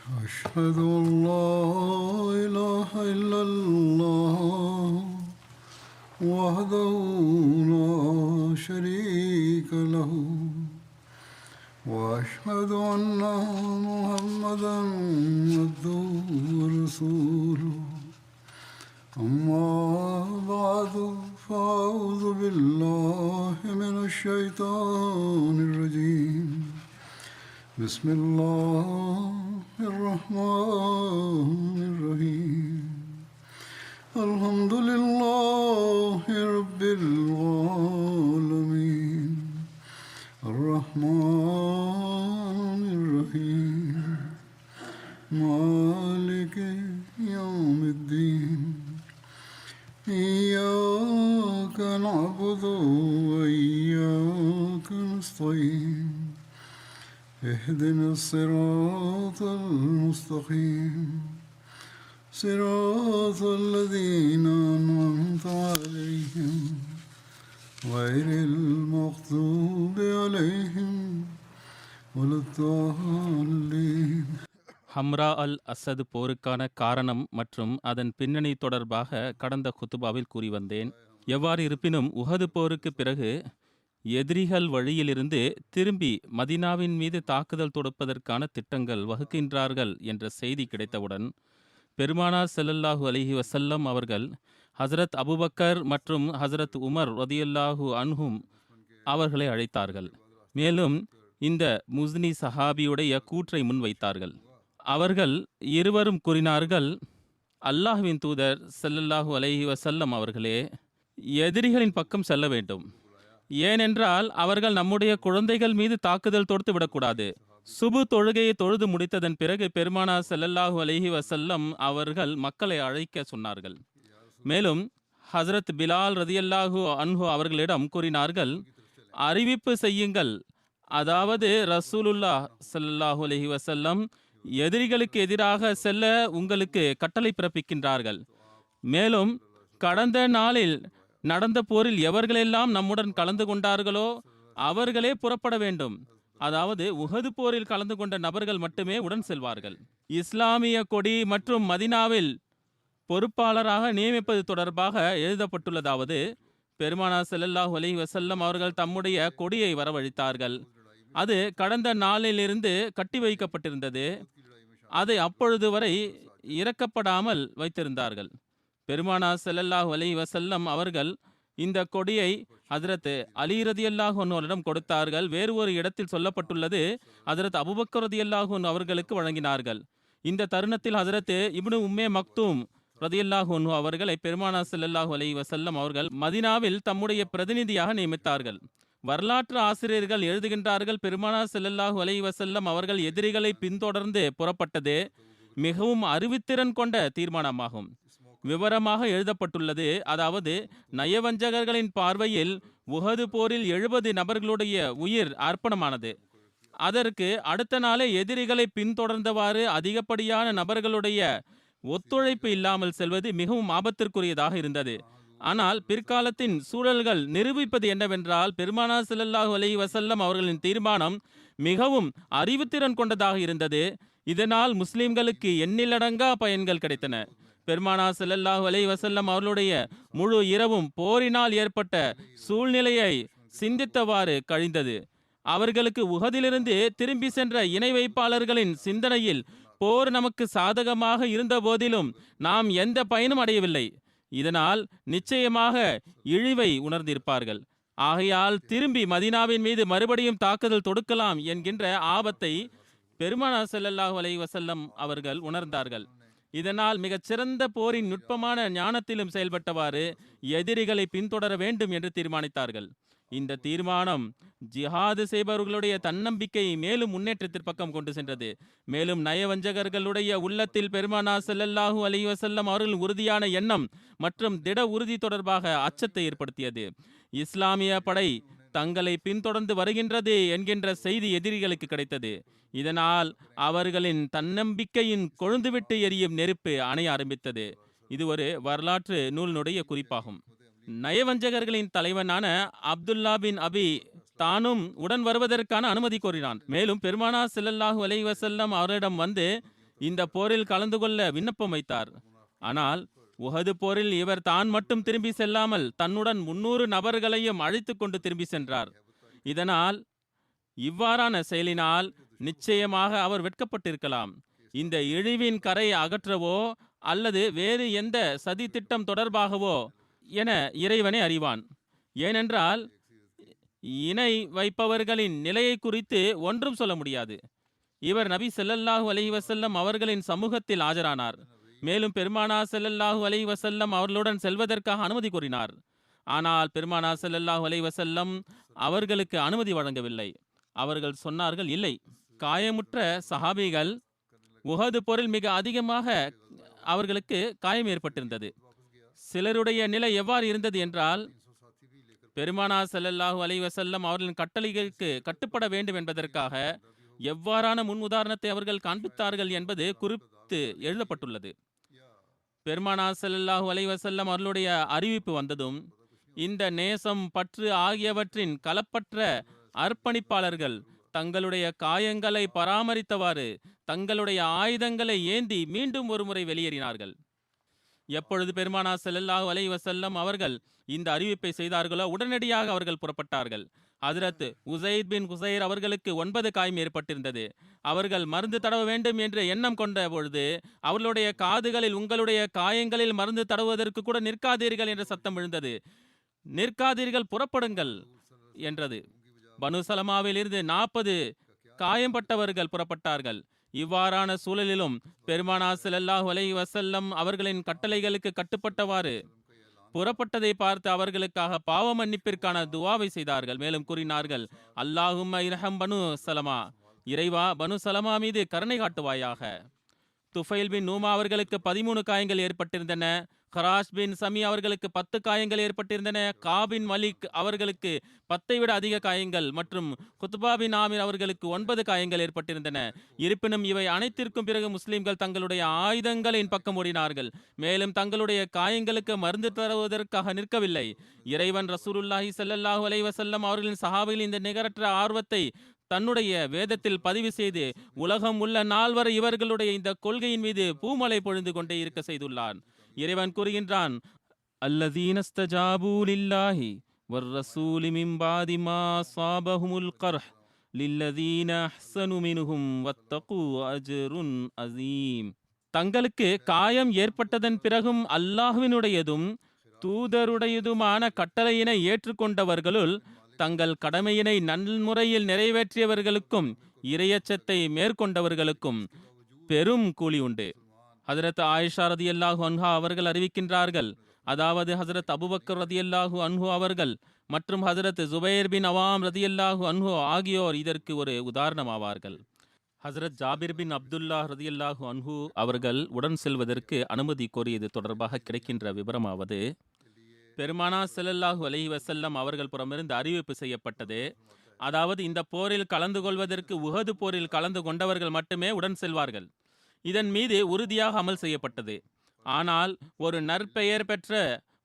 أشهد أن لا إله إلا الله وحده لا شريك له وأشهد أن محمدا عبده ورسوله أما بعد فأعوذ بالله من الشيطان الرجيم بسم الله الرحمن الرحيم الحمد لله رب العالمين الرحمن الرحيم مالك يوم الدين إياك نعبد وإياك نستعين اهدنا الصراط المستقيم صراط الذين أنعمت عليهم غير المغضوب عليهم ولا الضالين. ஹம்ரா அல் அசத் போருக்கான காரணம் மற்றும் அதன் பின்னணி தொடர்பாக கடந்த குத்துபாவில் கூறி வந்தேன். எவ்வாறு இருப்பினும் உஹது போருக்கு பிறகு எதிரிகள் வழியிலிருந்து திரும்பி மதீனாவின் மீது தாக்குதல் தொடுப்பதற்கான திட்டங்கள் வகுக்கின்றார்கள் என்ற செய்தி கிடைத்தவுடன் பெருமானார் ஸல்லல்லாஹு அலைஹி வஸல்லம் அவர்கள் ஹசரத் அபுபக்கர் மற்றும் ஹசரத் உமர் ரதியல்லாஹு அன்ஹும் அவர்களை அழைத்தார்கள். மேலும் இந்த முஸ்னி சஹாபியுடைய கூற்றை முன்வைத்தார்கள். அவர்கள் இருவரும் கூறினார்கள், அல்லாஹ்வின் தூதர் ஸல்லல்லாஹு அலைஹி வஸல்லம் அவர்களே, எதிரிகளின் பக்கம் செல்ல வேண்டும். ஏனென்றால் அவர்கள் நம்முடைய குழந்தைகள் மீது தாக்குதல் தொடுத்து விடக்கூடாது. சுபு தொழுகையை தொழுது முடித்ததன் பிறகு பெருமானார் ஸல்லல்லாஹு அலைஹி வஸல்லம் அவர்கள் மக்களை அழைக்க சொன்னார்கள். மேலும் ஹசரத் பிலால் ரதியல்லாஹு அன்ஹு அவர்களிடம் கூறினார்கள், அறிவிப்பு செய்யுங்கள், அதாவது ரசூலுல்லாஹ் ஸல்லல்லாஹு அலைஹி வஸல்லம் எதிரிகளுக்கு எதிராக செல்ல உங்களுக்கு கட்டளை பிறப்பிக்கின்றார்கள். மேலும் கடந்த நாளில் நடந்த போரில் எவர்களெல்லாம் நம்முடன் கலந்து கொண்டார்களோ அவர்களே புறப்பட வேண்டும். அதாவது உஹது போரில் கலந்து கொண்ட நபர்கள் மட்டுமே உடன் செல்வார்கள். இஸ்லாமிய கொடி மற்றும் மதீனாவில் பொறுப்பாளராக நியமிப்பது தொடர்பாக எழுதப்பட்டுள்ளதாவது, பெருமானார் ஸல்லல்லாஹு அலைஹி வஸல்லம் அவர்கள் தம்முடைய கொடியை வரவழைத்தார்கள். அது கடந்த நாளிலிருந்து கட்டி வைக்கப்பட்டிருந்தது. அதை அப்பொழுது வரை இறக்கப்படாமல் வைத்திருந்தார்கள். பெருமானார் ஸல்லல்லாஹு அலைஹி வஸல்லம் அவர்கள் இந்த கொடியை ஹஜ்ரத் அலி ரதியல்லாஹு அன்ஹுவிடம் கொடுத்தார்கள். வேறு ஒரு இடத்தில் சொல்லப்பட்டுள்ளது, ஹஜ்ரத் அபூபக்கர் ரதியல்லாஹு அன்ஹு அவர்களுக்கு வழங்கினார்கள். இந்த தருணத்தில் ஹஜ்ரத் இப்னு உம்மே மக்தூம் ரதியல்லாஹு அன்ஹு அவர்களை பெருமானார் ஸல்லல்லாஹு அலைஹி வஸல்லம் அவர்கள் மதீனாவில் தம்முடைய பிரதிநிதியாக நியமித்தார்கள். வரலாற்று ஆசிரியர்கள் எழுதுகின்றார்கள், பெருமானார் ஸல்லல்லாஹு அலைஹி வஸல்லம் அவர்கள் எதிரிகளை பின்தொடர்ந்து புறப்பட்டது மிகவும் அறிவுத்திறன் கொண்ட தீர்மானமாகும். விவரமாக எழுதப்பட்டுள்ளது, அதாவது நயவஞ்சகர்களின் பார்வையில் உஹது போரில் 70 நபர்களுடைய உயிர் அர்ப்பணமானது. அதற்கு அடுத்த நாளே எதிரிகளை பின்தொடர்ந்தவாறு அதிகப்படியான நபர்களுடைய ஒத்துழைப்பு இல்லாமல் செல்வது மிகவும் ஆபத்திற்குரியதாக இருந்தது. ஆனால் பிற்காலத்தின் சூழல்கள் நிரூபிப்பது என்னவென்றால், பெருமானார் ஸல்லல்லாஹு அலைஹி வஸல்லம் அவர்களின் தீர்மானம் மிகவும் அறிவுத்திறன் கொண்டதாக இருந்தது. இதனால் முஸ்லிம்களுக்கு எண்ணிலடங்கா பயன்கள் கிடைத்தன. பெருமானார் ஸல்லல்லாஹு அலைஹி வஸல்லம் அவர்களுடைய முழு இரவும் போரினால் ஏற்பட்ட சூழ்நிலையை சிந்தித்தவாறு கழிந்தது. அவர்களுக்கு உஹதிலிருந்து திரும்பி சென்ற இணை வைப்பாளர்களின் சிந்தனையில் போர் நமக்கு சாதகமாக இருந்த போதிலும் நாம் எந்த பயனும் அடையவில்லை. இதனால் நிச்சயமாக இழிவை உணர்ந்திருப்பார்கள். ஆகையால் திரும்பி மதீனாவின் மீது மறுபடியும் தாக்குதல் தொடுக்கலாம் என்கின்ற ஆபத்தை பெருமானார் ஸல்லல்லாஹு அலைஹி வஸல்லம் அவர்கள் உணர்ந்தார்கள். இதனால் மிகச்சிறந்த போரின் நுட்பமான ஞானத்திலும் செயல்பட்டவாறு எதிரிகளை பின்தொடர வேண்டும் என்று தீர்மானித்தார்கள். இந்த தீர்மானம் ஜிஹாது செய்பவர்களுடைய தன்னம்பிக்கையை மேலும் முன்னேற்றத்திற்கு பக்கம் கொண்டு சென்றது. மேலும் நயவஞ்சகர்களுடைய உள்ளத்தில் பெருமானார் ஸல்லல்லாஹு அலைஹி வஸல்லம் அவர்கள் உறுதியான எண்ணம் மற்றும் திட உறுதி தொடர்பாக அச்சத்தை ஏற்படுத்தியது. இஸ்லாமிய படை தங்களை பின்தொடர்ந்து வருகின்றது என்கின்ற செய்தி எதிரிகளுக்கு கிடைத்தது. இதனால் அவர்களின் தன்னம்பிக்கையின் கொழுந்துவிட்டு எரியும் நெருப்பு அணைய ஆரம்பித்தது. இது ஒரு வரலாற்று நூலினுடைய குறிப்பாகும். நயவஞ்சகர்களின் தலைவனான அப்துல்லா பின் அபி தானும் உடன் வருவதற்கான அனுமதி கோரினான். மேலும் பெருமானார் ஸல்லல்லாஹு அலைஹி வஸல்லம் அவரிடம் வந்து, இந்த போரில் கலந்து கொள்ள விண்ணப்பம் வைத்தார். ஆனால் உஹது போரில் இவர் தான் மட்டும் திரும்பி செல்லாமல் தன்னுடன் 300 நபர்களையும் அழைத்து கொண்டு திரும்பி சென்றார். இதனால் இவ்வாறான செயலினால் நிச்சயமாக அவர் வெட்கப்பட்டிருக்கலாம். இந்த இழிவின் கரை அகற்றவோ அல்லது வேறு எந்த சதி திட்டம் தொடர்பாகவோ என இறைவனே அறிவான். ஏனென்றால் இணை வைப்பவர்களின் நிலையை குறித்து ஒன்றும் சொல்ல முடியாது. இவர் நபி ஸல்லல்லாஹு அலைஹி வஸல்லம் அவர்களின் சமூகத்தில் ஆஜரானார். மேலும் பெருமானார் ஸல்லல்லாஹு அலைஹி வஸல்லம் அவர்களுடன் செல்வதற்காக அனுமதி கோரினார். ஆனால் பெருமானார் ஸல்லல்லாஹு அலைஹி வஸல்லம் அவர்களுக்கு அனுமதி வழங்கவில்லை. அவர்கள் சொன்னார்கள், இல்லை. காயமுற்ற சஹாபிகள் உஹது போரில் மிக அதிகமாக அவர்களுக்கு காயம் ஏற்பட்டிருந்தது. சிலருடைய நிலை எவ்வாறு இருந்தது என்றால், பெருமானார் ஸல்லல்லாஹு அலைஹி வஸல்லம் அவர்களின் கட்டளைகளுக்கு கட்டுப்பட வேண்டும் என்பதற்காக எவ்வாறான முன் உதாரணத்தை அவர்கள் காண்பித்தார்கள் என்பது குறித்து எழுதப்பட்டுள்ளது. பெருமானார் ஸல்லல்லாஹு அலைஹி வஸல்லம் அவர்களுடைய அறிவிப்பு வந்ததும் இந்த நேசம், பற்று ஆகியவற்றின் கலப்பற்ற அர்ப்பணிப்பாளர்கள் தங்களுடைய காயங்களை பராமரித்தவாறு தங்களுடைய ஆயுதங்களை ஏந்தி மீண்டும் ஒருமுறை வெளியேறினார்கள். எப்பொழுது பெருமானார் ஸல்லல்லாஹு அலைஹி வஸல்லம் அவர்கள் இந்த அறிவிப்பை செய்தார்களோ உடனடியாக அவர்கள் புறப்பட்டார்கள். ஹஜ்ரத் உஸைத் பின் குஸைர் அவர்களுக்கு 9 காயம் ஏற்பட்டிருந்தது. அவர்கள் மருந்து தடவ வேண்டும் என்று எண்ணம் கொண்ட பொழுது அவர்களுடைய காதுகளில், உங்களுடைய காயங்களில் மருந்து தடவுவதற்கு கூட நிற்காதீர்கள் என்ற சத்தம் விழுந்தது. நிற்காதீர்கள், புறப்படுங்கள் என்றது. பனு சலமாவில் இருந்து 40 காயம்பட்டவர்கள் புறப்பட்டார்கள். இவ்வாறான சூழலிலும் பெருமானார் ஸல்லல்லாஹு அலைஹி வஸல்லம் அவர்களின் கட்டளைகளுக்கு கட்டுப்பட்டவாறு புறப்பட்டதை பார்த்து அவர்களுக்காக பாவ மன்னிப்பிற்கான துவாவை செய்தார்கள். மேலும் கூறினார்கள், அல்லாஹும்ம இரஹம் பனு சலமா, இறைவா பனு சலமா மீது கருணை காட்டுவாயாக. துஃபைல் பின் நூமா அவர்களுக்கு 13 காயங்கள் ஏற்பட்டிருந்தன. ஹராஷ் பின் சமி அவர்களுக்கு 10 காயங்கள் ஏற்பட்டிருந்தன. காபின் மலிக் அவர்களுக்கு 10 விட அதிக காயங்கள் மற்றும் குத்பா பின் ஆமிர் அவர்களுக்கு 9 காயங்கள் ஏற்பட்டிருந்தன. இருப்பினும் இவை அனைத்திற்கும் பிறகு முஸ்லிம்கள் தங்களுடைய ஆயுதங்களின் பக்கம் ஓடினார்கள். மேலும் தங்களுடைய காயங்களுக்கு மருந்து தருவதற்காக நிற்கவில்லை. இறைவன் ரசூலுல்லாஹி ஸல்லல்லாஹு அலைஹி வஸல்லம் அவர்களின் சஹாபிகளின் இந்த நிகரற்ற ஆர்வத்தை தன்னுடைய வேதத்தில் பதிவு செய்து உலகம் உள்ள நாள் வரை இவர்களுடைய இந்த கொள்கையின் மீது பூமலை பொழிந்து கொண்டே இருக்க செய்துள்ளான். இறைவன் கூறுகின்றான், அல்லதீனஸ்தஜாபூ லில்லாஹி வர்ரசூலி மின் பாதி மா ஸாபஹுமுல் கர்ஹ் லில்லதீன அஹ்ஸனு மின்ஹும் வத்தகு அஜ்ருன் அஸீம். தங்களுக்கு காயம் ஏற்பட்டதன் பிறகும் அல்லாஹ்வினுடையதும் தூதருடையதுமான கட்டளையினை ஏற்றுக்கொண்டவர்களுள் தங்கள் கடமையினை நன்முறையில் நிறைவேற்றியவர்களுக்கும் இறையச்சத்தை மேற்கொண்டவர்களுக்கும் பெரும் கூலி உண்டு. ஹஜ்ரத் ஆயிஷா ரதியல்லாஹு அன்ஹா அவர்கள் அறிவிக்கின்றார்கள், அதாவது ஹஜ்ரத் அபூபக்கர் ரதியல்லாஹு அன்ஹு அவர்கள் மற்றும் ஹஜ்ரத் ஜுபைர் பின் அவாம் ரதியல்லாஹு அன்ஹு ஆகியோர் இதற்கு ஒரு உதாரணமாவார்கள். ஹஜ்ரத் ஜாபிர் பின் அப்துல்லா ரதியல்லாஹு அன்ஹு அவர்கள் உடன் செல்வதற்கு அனுமதி கோரியது தொடர்பாக கிடைக்கின்ற விவரமாவது, பெருமானார் ஸல்லல்லாஹு அலைஹி வஸல்லம் அவர்கள் புறமிருந்து அறிவிப்பு செய்யப்பட்டது. அதாவது இந்த போரில் கலந்து கொள்வதற்கு உஹது போரில் கலந்து கொண்டவர்கள் மட்டுமே உடன் செல்வார்கள். இதன் மீது உறுதியாக அமல் செய்யப்பட்டது. ஆனால் ஒரு நற்பெயர் பெற்ற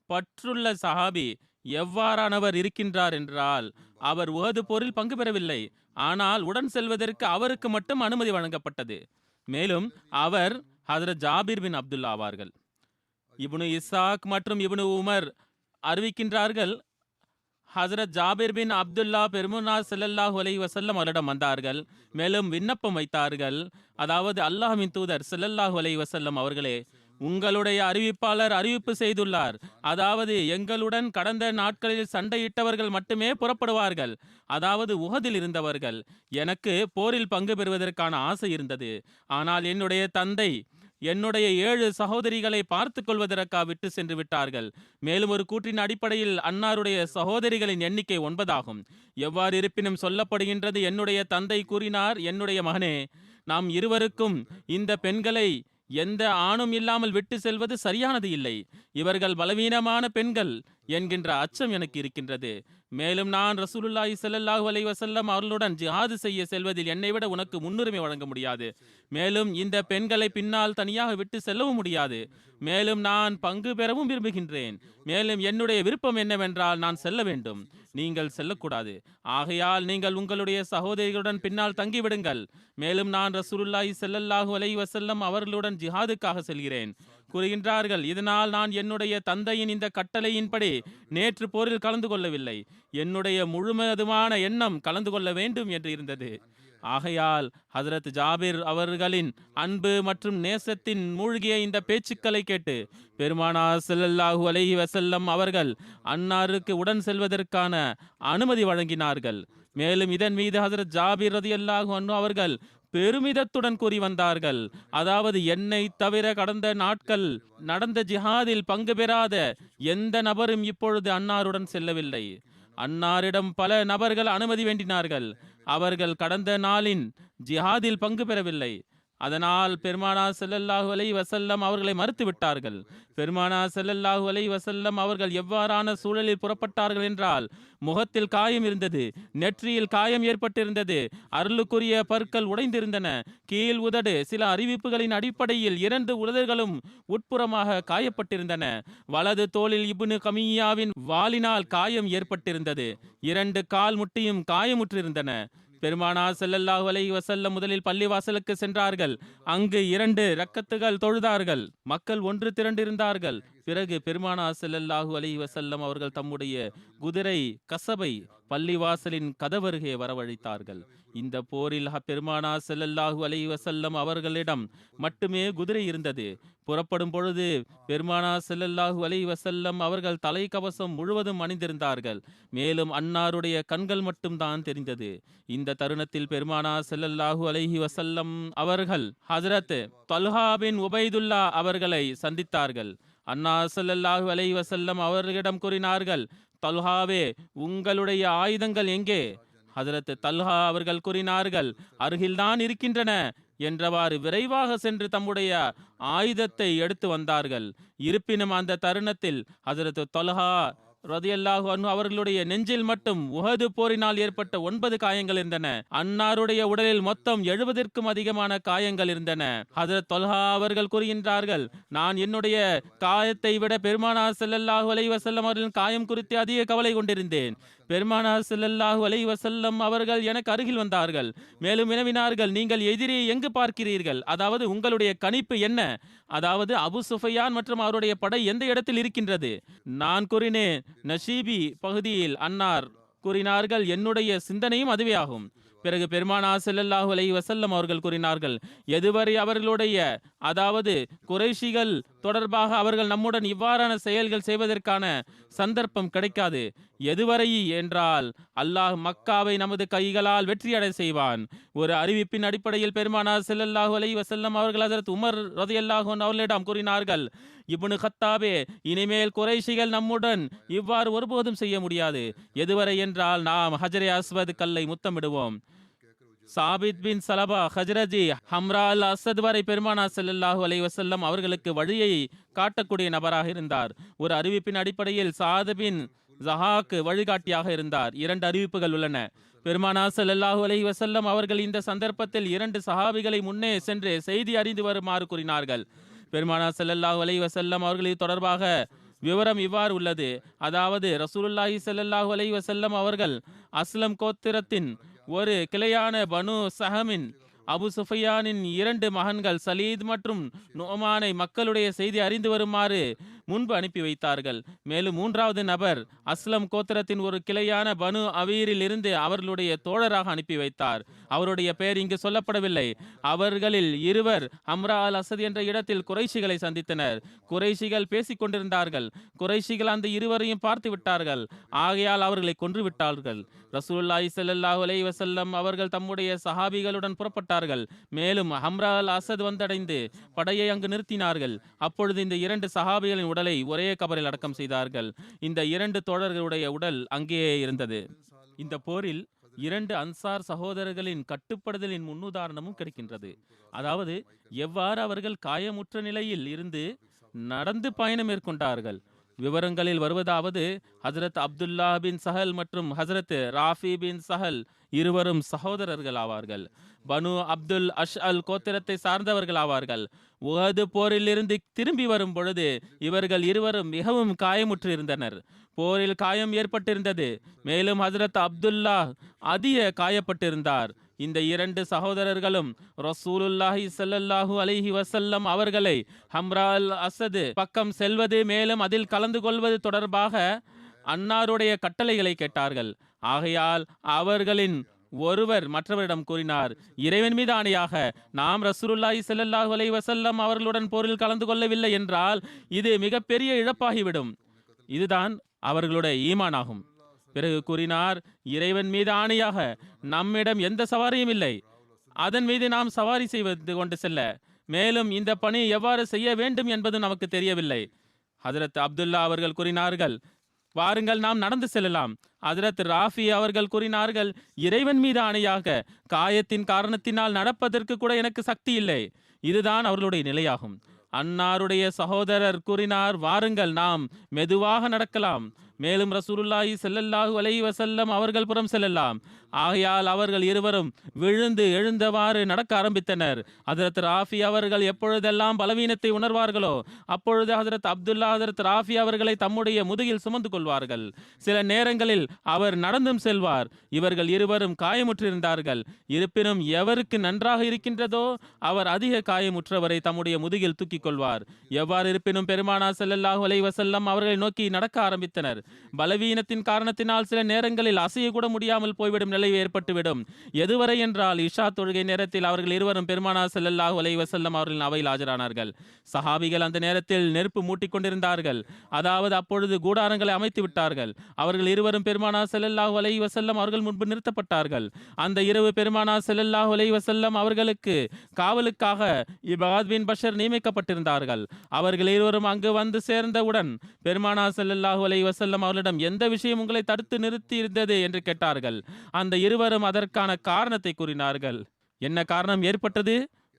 பற்றுள்ள சஹாபி எவ்வாறானவர் இருக்கின்றார் என்றால், அவர் உஹது போரில் பங்கு பெறவில்லை. ஆனால் உடன் செல்வதற்கு அவருக்கு மட்டும் அனுமதி வழங்கப்பட்டது. மேலும் அவர் ஹஜ்ரத் ஜாபிர் பின் அப்துல்லா ஆவார்கள். இப்னு இஸ்ஹாக் மற்றும் இப்னு உமர் அறிவிக்கின்றார்கள், ஹஜ்ரத் ஜாபிர் பின் அப்துல்லா பெருமானார் ஸல்லல்லாஹு அலைஹி வஸல்லம் அவரிடம் வந்தார்கள். மேலும் விண்ணப்பம் வைத்தார்கள். அதாவது, அல்லாஹ்வின் தூதர் ஸல்லல்லாஹு அலைஹி வஸல்லம் அவர்களே, உங்களுடைய அறிவிப்பாளர் அறிவிப்பு செய்துள்ளார். அதாவது, எங்களுடன் கடந்த நாட்களில் சண்டையிட்டவர்கள் மட்டுமே புறப்படுவார்கள். அதாவது உஹதில் இருந்தவர்கள். எனக்கு போரில் பங்கு பெறுவதற்கான ஆசை இருந்தது. ஆனால் என்னுடைய தந்தை என்னுடைய 7 சகோதரிகளை பார்த்து கொள்வதற்காக விட்டு சென்று விட்டார்கள். மேலும் ஒரு கூற்றின் அடிப்படையில் அன்னாருடைய சகோதரிகளின் எண்ணிக்கை 9 ஆகும். எவ்வாறு இருப்பினும் சொல்லப்படுகின்றது, என்னுடைய தந்தை கூறினார், என்னுடைய மகனே, நாம் இருவருக்கும் இந்த பெண்களை எந்த ஆணும் இல்லாமல் விட்டு செல்வது சரியானது இல்லை. இவர்கள் பலவீனமான பெண்கள். என்கின்ற அச்சம் எனக்கு இருக்கின்றது. மேலும் நான் ரசூலுல்லாஹி ஸல்லல்லாஹு அலைஹி வஸல்லம் அவர்களுடன் ஜிஹாது செய்ய செல்வதில் என்னை விட உனக்கு முன்னுரிமை வழங்க முடியாது. மேலும் இந்த பெண்களை பின்னால் தனியாக விட்டு செல்லவும் முடியாது. மேலும் நான் பங்கு பெறவும் விரும்புகின்றேன். மேலும் என்னுடைய விருப்பம் என்னவென்றால் நான் செல்ல வேண்டும், நீங்கள் செல்லக்கூடாது. ஆகையால் நீங்கள் உங்களுடைய சகோதரிகளுடன் பின்னால் தங்கிவிடுங்கள். மேலும் நான் ரசூலுல்லாஹி ஸல்லல்லாஹு அலைஹி வஸல்லம் அவர்களுடன் ஜிஹாதுக்காக செல்கிறேன் கூறுகின்றார்கள். இதனால் நான் என்னுடைய தந்தையின் இந்த கட்டளையின்படி நேற்று போரில் கலந்து கொள்ளவில்லை. என்னுடைய முழுவதுமான எண்ணம் கலந்து கொள்ள வேண்டும் என்று இருந்தது. ஆகையால் ஹஜ்ரத் ஜாபிர் அவர்களின் அன்பு மற்றும் நேசத்தின் மூழ்கிய இந்த பேச்சுக்களை கேட்டு பெருமானார் ஸல்லல்லாஹு அலைஹி வஸல்லம் அவர்கள் அன்னாருக்கு உடன் செல்வதற்கான அனுமதி வழங்கினார்கள். மேலும் இதன் மீது ஹஜ்ரத் ஜாபிர் ரலியல்லாஹு அன்ஹு அவர்கள் பெருமிதத்துடன் கூறி வந்தார்கள், அதாவது என்னை தவிர கடந்த நாட்கள் நடந்த ஜிஹாதில் பங்கு பெறாத எந்த நபரும் இப்பொழுது அன்னாருடன் செல்லவில்லை. அன்னாரிடம் பல நபர்கள் அனுமதி வேண்டினார்கள். அவர்கள் கடந்த நாளின் ஜிஹாதில் பங்கு பெறவில்லை. அதனால் பெருமானார் ஸல்லல்லாஹு அலைஹி வஸல்லம் அவர்களை மறுத்து விட்டார்கள். பெருமானார் ஸல்லல்லாஹு அலைஹி வஸல்லம் அவர்கள் எவ்வாறான சூழலில் புறப்பட்டார்கள் என்றால், முகத்தில் காயம் இருந்தது, நெற்றியில் காயம் ஏற்பட்டிருந்தது, அருளுக்குரிய பற்கள் உடைந்திருந்தன, கீழ் உதடு சில அறிவிப்புகளின் அடிப்படையில் 2 உதடுகளும் உட்புறமாக காயப்பட்டிருந்தன, வலது தோளில் இப்னு கமியாவின் வாளினால் காயம் ஏற்பட்டிருந்தது, 2 கால் முட்டியும் காயமுற்றிருந்தன. பெருமானார் ஸல்லல்லாஹு அலைஹி வஸல்லம் முதலில் பள்ளிவாசலுக்கு சென்றார்கள். அங்கு 2 ரக்கத்துகள் தொழுதார்கள். மக்கள் ஒன்று திரண்டிருந்தார்கள். பிறகு பெருமானார் ஸல்லல்லாஹு அலைஹி வஸல்லம் அவர்கள் தம்முடைய குதிரை கசபை பள்ளிவாசலின் கதவருகே வரவழைத்தார்கள். இந்த போரில் பெருமானார் ஸல்லல்லாஹு அலைஹி வஸல்லம் அவர்களிடம் மட்டுமே குதிரை இருந்தது. புறப்படும் பொழுது பெருமானார் ஸல்லல்லாஹு அலைஹி வஸல்லம் அவர்கள் தலைக்கவசம் முழுவதும் அணிந்திருந்தார்கள். மேலும் அன்னாருடைய கண்கள் மட்டும்தான் தெரிந்தது. இந்த தருணத்தில் பெருமானார் ஸல்லல்லாஹு அலைஹி வஸல்லம் அவர்கள் ஹஜ்ரத் தல்ஹா பின் உபைதுல்லா அவர்களை சந்தித்தார்கள். அன்னார் ஸல்லல்லாஹு அலைஹி வஸல்லம் அவர்களிடம் கூறினார்கள், தல்ஹாவே, உங்களுடைய ஆயுதங்கள் எங்கே? ஹஜ்ரத் தல்ஹா அவர்கள் கூறினார்கள், அருகில்தான் இருக்கின்றன என்றவாறு விரைவாக சென்று தம்முடைய ஆயுதத்தை எடுத்து வந்தார்கள். இருப்பினும் அந்த தருணத்தில் ஹஜ்ரத் தல்ஹா ரலியல்லாஹு அன்ஹு அவர்களுடைய நெஞ்சில் மட்டும் உஹது போரினால் ஏற்பட்ட 9 காயங்கள் இருந்தன. அன்னாருடைய உடலில் மொத்தம் 70ற்கும் அதிகமான காயங்கள் இருந்தன. ஹஜ்ரத் தல்ஹா அவர்கள் கூறுகின்றார்கள், நான் என்னுடைய காயத்தை விட பெருமானார் ஸல்லல்லாஹு அலைஹி வஸல்லம் அவர்களின் காயம் குறித்து அதிக கவலை கொண்டிருந்தேன். பெருமானார் ஸல்லல்லாஹு அலைஹி வஸல்லம் அவர்கள் எனக்கு அருகில் வந்தார்கள். மேலும் வினவினார்கள், நீங்கள் எதிரியை எங்கு பார்க்கிறீர்கள்? அதாவது உங்களுடைய கணிப்பு என்ன? அதாவது அபு சுஃபையான் மற்றும் அவருடைய படை எந்த இடத்தில் இருக்கின்றது? நான் கூறினேன், நஷீபி பகுதியில். அன்னார் கூறினார்கள், என்னுடைய சிந்தனையும் அதுவே ஆகும். பிறகு பெருமானார் ஸல்லல்லாஹு அலைஹி வஸல்லம் அவர்கள் கூறினார்கள், எதுவரை அவர்களுடைய அதாவது குறைஷிகள் தொடர்பாக அவர்கள் நம்முடன் இவ்வாறான செயல்கள் செய்வதற்கான சந்தர்ப்பம் கிடைக்காது. எதுவரை என்றால் அல்லாஹ் மக்காவை நமது கைகளால் வெற்றியடை செய்வான். ஒரு அறிவிப்பின் அடிப்படையில் பெருமானார் ஸல்லல்லாஹு அலைஹி வஸல்லம் அவர்கள் ஹஜ்ரத் உமர் ரலியல்லாஹு அன்ஹு அவர்களிடம் கூறினார்கள், இப்னு கத்தாபே, இனிமேல் குறைஷிகள் நம்முடன் இவ்வாறு ஒருபோதும் செய்ய முடியாது. எதுவரை என்றால் நாம் ஹஜ்ரே அஸ்வத் கல்லை முத்தமிடுவோம். சாபித் பின் சலபா ஹஜ்ரஜி ஹம்ரா அல் அசத் வரை பெருமானார் ஸல்லல்லாஹு அலைஹி வஸல்லம் அவர்களுக்கு வழியை காட்டக்கூடிய நபராக இருந்தார். ஒரு அறிவிப்பின் அடிப்படையில் சாத் பின் ஜஹாக் வழிகாட்டியாக இருந்தார். 2 அறிவிப்புகள் உள்ளன. பெருமானார் ஸல்லல்லாஹு அலைஹி வஸல்லம் அவர்கள் இந்த சந்தர்ப்பத்தில் 2 சஹாபிகளை முன்னே சென்று செய்தி அறிந்து வருமாறு கூறினார்கள். பெருமானார் ஸல்லல்லாஹு அலைஹி வஸல்லம் அவர்கள் இது தொடர்பாக விவரம் இவ்வாறு உள்ளது. அதாவது ரசூலுல்லாஹி ஸல்லல்லாஹு அலைஹி வஸல்லம் அவர்கள் அஸ்லம் கோத்திரத்தின் ஒரு கிளையான பனு சஹமின் அபு சுஃபியானின் 2 மகன்கள் சலீத் மற்றும் நுஅமானை மக்களுடைய செய்தி அறிந்து வருமாறு முன்பு அனுப்பி வைத்தார்கள். மேலும் 3வது நபர் அஸ்லம் கோத்திரத்தின் ஒரு கிளையான பனு அவீரில் இருந்து அவர்களுடைய தோழராக அனுப்பி வைத்தார். அவருடைய பெயர் இங்கு சொல்லப்படவில்லை. அவர்களில் 2 அம்ரா அல் அசத் என்ற இடத்தில் குறைஷிகளை சந்தித்தனர். குறைஷிகள் பேசிக் கொண்டிருந்தார்கள். குறைஷிகள் அந்த 2வரையும் பார்த்து விட்டார்கள். ஆகையால் அவர்களை கொன்று விட்டார்கள். ரசூலுல்லாஹி ஸல்லல்லாஹு அலைஹி வஸல்லம் அவர்கள் தம்முடைய சஹாபிகளுடன் புறப்பட்டார்கள். மேலும் ஹம்ரா அல் அசத் வந்தடைந்து படையை அங்கு நிறுத்தினார்கள். அப்பொழுது இந்த 2 சஹாபிகளின் உடலை ஒரே கபரில் அடக்கம் செய்தார்கள். இந்த 2 தோழர்களுடைய உடல் அங்கேயே இருந்தது. இந்த போரில் 2 அன்சார் சகோதரர்களின் கட்டுப்படுதலின் முன்னுதாரணமும் கிடைக்கின்றது. அதாவது எவ்வாறு அவர்கள் காயமுற்ற நிலையில் இருந்து நடந்து பயணம் மேற்கொண்டார்கள். விவரங்களில் வருவதாவது, ஹசரத் அப்துல்லா பின் சஹல் மற்றும் ஹசரத் ராஃபி பின் சஹல் இருவரும் சகோதரர்கள் ஆவார்கள். பனு அப்துல் அல் கோத்திரத்தை சார்ந்தவர்கள் ஆவார்கள். உஹது போரில் இருந்து திரும்பி வரும் பொழுது இவர்கள் இருவரும் மிகவும் காயமுற்று இருந்தனர். போரில் காயம் ஏற்பட்டிருந்தது. மேலும் ஹசரத் அப்துல்லா அதிக காயப்பட்டிருந்தார். இந்த இரண்டு சகோதரர்களும் ரசூலுல்லாஹி ஸல்லல்லாஹு அலைஹி வஸல்லம் அவர்களை ஹம்ரா அல் அசது பக்கம் செல்வது மேலும் அதில் கலந்து கொள்வது தொடர்பாக அன்னாருடைய கட்டளைகளை கேட்டார்கள். ஆகையால் அவர்களின் ஒருவர் மற்றவரிடம் கூறினார், இறைவன் மீது ஆணையாக நாம் ரசூலுல்லாஹி ஸல்லல்லாஹு அலைஹி வஸல்லம் அவர்களுடன் போரில் கலந்து கொள்ளவில்லை என்றால் இது மிகப்பெரிய இழப்பாகிவிடும். இதுதான் அவர்களுடைய ஈமான் ஆகும். பிறகு கூறினார், இறைவன் மீது ஆணையாக நம்மிடம் எந்த சவாரியும் இல்லை. அதன் மீது நாம் சவாரி செய்வது கொண்டு செல்ல, மேலும் இந்த பணி எவ்வாறு செய்ய வேண்டும் என்பது நமக்கு தெரியவில்லை. ஹஜரத் அப்துல்லா அவர்கள் கூறினார்கள், வாருங்கள் நாம் நடந்து செல்லலாம். ஹஜரத் ராஃபி அவர்கள் கூறினார்கள், இறைவன் மீது ஆணையாக காயத்தின் காரணத்தினால் நடப்பதற்கு கூட எனக்கு சக்தி இல்லை. இதுதான் அவர்களுடைய நிலையாகும். அன்னாருடைய சகோதரர் கூறினார், வாருங்கள் நாம் மெதுவாக நடக்கலாம். மேலும் ரசூலுல்லாஹி ஸல்லல்லாஹு அலைஹி வஸல்லம் அவர்கள் புறம் செல்லலாம். ஆகையால் அவர்கள் இருவரும் விழுந்து எழுந்தவாறு நடக்க ஆரம்பித்தனர். ஹஜரத் ராஃபி அவர்கள் எப்பொழுதெல்லாம் பலவீனத்தை உணர்வார்களோ அப்பொழுது ஹஜரத் அப்துல்லா ஹஜரத் ராஃபி அவர்களை தம்முடைய முதுகில் சுமந்து கொள்வார்கள். சில நேரங்களில் அவர் நடந்தும் செல்வார். இவர்கள் இருவரும் காயமுற்றிருந்தார்கள். இருப்பினும் எவருக்கு நன்றாக இருக்கின்றதோ அவர் அதிக காயமுற்றவரை தம்முடைய முதுகில் தூக்கிக் கொள்வார். எவ்வாறு இருப்பினும் பெருமானார் ஸல்லல்லாஹு அலைஹி வஸல்லம் அவர்களை நோக்கி நடக்க ஆரம்பித்தனர். பலவீனத்தின் காரணத்தினால் சில நேரங்களில் அசைய கூட முடியாமல் போய்விடும் நிலை ஏற்பட்டுவிடும். எதுவரை என்றால் இஷா தொழுகை நேரத்தில் அவர்கள் இருவரும் பெருமானார் ஸல்லல்லாஹு அலைஹி வஸல்லம் அவர்களின் அவையில் ஆஜரானார்கள். சஹாபிகள் அந்த நேரத்தில் நெருப்பு மூட்டிக் கொண்டிருந்தார்கள். அதாவது அப்பொழுது கூடாரங்களை அமைத்து விட்டார்கள். அவர்கள் இருவரும் பெருமானார் ஸல்லல்லாஹு அலைஹி வஸல்லம் அவர்கள் முன்பு நிறுத்தப்பட்டார்கள். அந்த இரவு பெருமானார் ஸல்லல்லாஹு அலைஹி வஸல்லம் அவர்களுக்கு காவலுக்காக இபாத் பின் பஷர் நியமிக்கப்பட்டிருந்தார்கள். அவர்கள் இருவரும் அங்கு வந்து சேர்ந்தவுடன் பெருமானார் ஸல்லல்லாஹு அலைஹி வஸல்லம் அவர்களிடம் எந்த விஷயம் உங்களை தடுத்து நிறுத்தி இருந்தது என்று கேட்டார்கள். அந்த இருவரும் அதற்கான காரணத்தை கூறினார்கள். என்ன காரணம் ஏற்பட்டது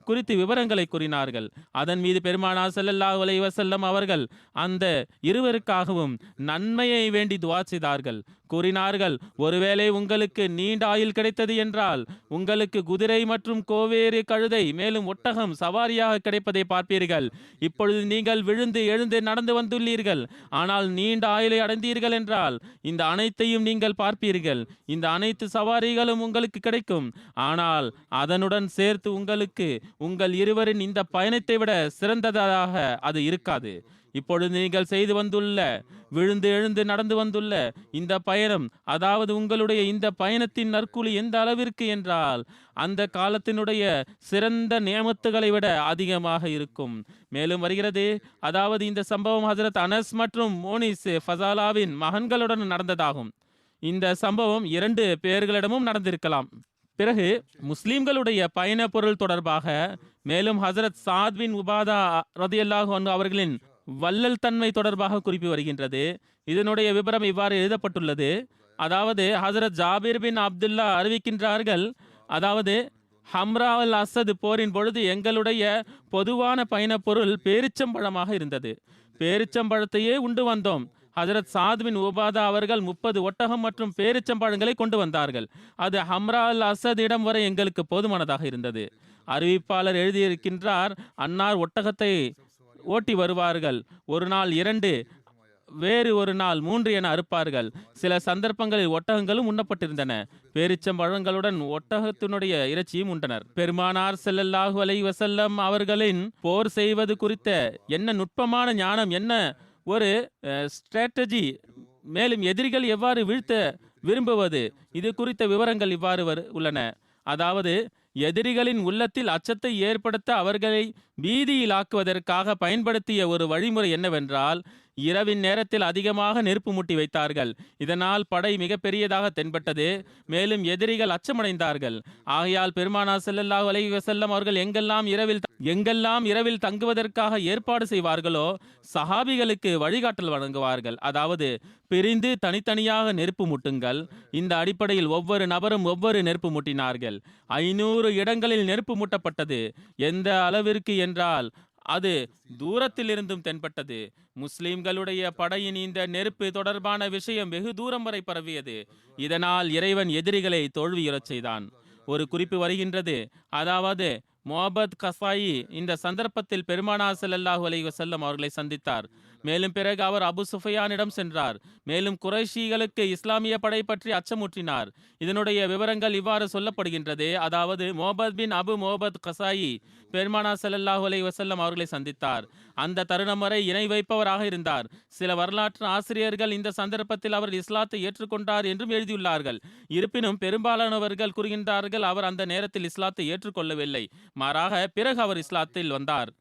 குறித்து விவரங்களை கூறினார்கள். அதன் மீது பெருமானார் ஸல்லல்லாஹு அலைஹி வஸல்லம் அவர்கள் அந்த இருவருக்காகவும் நன்மையை வேண்டி துஆ செய்தார்கள். கூறினார்கள், ஒருவேளை உங்களுக்கு நீண்ட ஆயுள் கிடைத்தது என்றால் உங்களுக்கு குதிரை மற்றும் கோவேறு கழுதை மேலும் ஒட்டகம் சவாரியாக கிடைப்பதை பார்ப்பீர்கள். இப்பொழுது நீங்கள் விழுந்து எழுந்து நடந்து வந்துள்ளீர்கள். ஆனால் நீண்ட ஆயுளை அடைந்தீர்கள் என்றால் இந்த அனைத்தையும் நீங்கள் பார்ப்பீர்கள். இந்த அனைத்து சவாரிகளும் உங்களுக்கு கிடைக்கும். ஆனால் அதனுடன் சேர்த்து உங்களுக்கு உங்கள் இருவரின் இந்த பயணத்தை விட சிறந்ததாக அது இருக்காது. இப்பொழுது நீங்கள் செய்து வந்துள்ள விழுந்து எழுந்து நடந்து வந்துள்ள இந்த பயணம், அதாவது உங்களுடைய இந்த பயணத்தின் நற்கூலி எந்த அளவிற்கு என்றால் அந்த காலத்தினுடைய சிறந்த நியமத்துகளை விட அதிகமாக இருக்கும். மேலும் வருகிறது, அதாவது இந்த சம்பவம் ஹஜரத் அனஸ் மற்றும் மோனிஸ் ஃபசாலாவின் மகன்களுடன் நடந்ததாகும். இந்த சம்பவம் 2 பேர்களிடமும் நடந்திருக்கலாம். பிறகு முஸ்லிம்களுடைய பயண பொருள் தொடர்பாக மேலும் ஹசரத் சாத் பின் உபாதா ரலியல்லாஹு அன்ஹு அவர்களின் வள்ளல் தன்மை தொடர்பாக குறிப்பு வருகின்றது. இதனுடைய விபரம் இவ்வாறு எழுதப்பட்டுள்ளது. அதாவது ஹசரத் ஜாபிர் பின் அப்துல்லா அறிவிக்கின்றார்கள், அதாவது ஹம்ரா அல் அசது போரின் பொழுது எங்களுடைய பொதுவான பயண பொருள் பேரிச்சம்பழமாக இருந்தது. பேரிச்சம்பழத்தையே உண்டு வந்தோம். ஹஜரத் சாத் பின் உபாதா அவர்கள் 30 ஒட்டகம் மற்றும் பேரிச்சம்பழங்களை கொண்டு வந்தார்கள். அது ஹம்ரா அல் அசத் இடம் வரை எங்களுக்கு போதுமானதாக இருந்தது. அறிவிப்பாளர் எழுதியிருக்கின்றார், அன்னார் ஒட்டகத்தை ஓட்டி வருவார்கள். ஒரு நாள் 2, வேறு ஒரு நாள் 3 என அறுப்பார்கள். சில சந்தர்ப்பங்களில் ஒட்டகங்களும் உண்ணப்பட்டிருந்தன. பேரிச்சம்பழங்களுடன் ஒட்டகத்தினுடைய இறைச்சியும் உண்டனர். பெருமானார் ஸல்லல்லாஹு அலைஹி வஸல்லம் அவர்களின் போர் செய்வது குறித்த என்ன நுட்பமான ஞானம், என்ன ஒரு ஸ்ட்ராட்டஜி, மேலும் எதிரிகள் எவ்வாறு வீழ்த்த விரும்புவது, இது குறித்த விவரங்கள் இவ்வாறு உள்ளன. அதாவது எதிரிகளின் உள்ளத்தில் அச்சத்தை ஏற்படுத்த அவர்களை பீதியில் ஆக்குவதற்காக பயன்படுத்திய ஒரு வழிமுறை என்னவென்றால், இரவின் நேரத்தில் அதிகமாக நெருப்பு மூட்டி வைத்தார்கள். இதனால் படை மிக பெரியதாக தென்பட்டது. மேலும் எதிரிகள் அச்சமடைந்தார்கள். ஆகையால் பெருமானார் ஸல்லல்லாஹு அலைஹி வஸல்லம் அவர்கள் எங்கெல்லாம் இரவில் தங்குவதற்காக ஏற்பாடு செய்வார்களோ சஹாபிகளுக்கு வழிகாட்டல் வழங்குவார்கள். அதாவது பிரிந்து தனித்தனியாக நெருப்பு மூட்டுங்கள். இந்த அடிப்படையில் ஒவ்வொரு நபரும் ஒவ்வொரு நெருப்பு மூட்டினார்கள். 500 இடங்களில் நெருப்பு மூட்டப்பட்டது. எந்த அளவிற்கு என்றால் அது தூரத்திலிருந்தும் தென்பட்டது. முஸ்லிம்களுடைய படையின் இந்த நெருப்பு தொடர்பான விஷயம் வெகு தூரம் வரை பரவியது. இதனால் இறைவன் எதிரிகளை தோல்வியுறச் செய்தான். ஒரு குறிப்பு வருகின்றது, அதாவது முஹம்மது கசாயி இந்த சந்தர்ப்பத்தில் பெருமானார் ஸல்லல்லாஹு அலைஹி வஸல்லம் அவர்களை சந்தித்தார். மேலும் பிறகு அவர் அபு சுஃபியானிடம் சென்றார். மேலும் குறைஷிகளுக்கு இஸ்லாமிய படை பற்றி அச்சமூட்டினார். இதனுடைய விவரங்கள் இவ்வாறு சொல்லப்படுகின்றது, அதாவது முஹம்மது பின் அபு முஹம்மது கசாயி பெருமானார் ஸல்லல்லாஹு அலைஹி வஸல்லம் அவர்களை சந்தித்தார். அந்த தருணம் வரை இணை வைப்பவராக இருந்தார். சில வரலாற்று ஆசிரியர்கள் இந்த சந்தர்ப்பத்தில் அவர் இஸ்லாத்தை ஏற்றுக்கொண்டார் என்றும் எழுதியுள்ளார்கள். இருப்பினும் பெரும்பாலானவர்கள் கூறுகின்றார்கள் அவர் அந்த நேரத்தில் இஸ்லாத்தை ஏற்றுக்கொள்ளவில்லை, மாறாக பிறகு அவர் இஸ்லாத்தில் வந்தார்.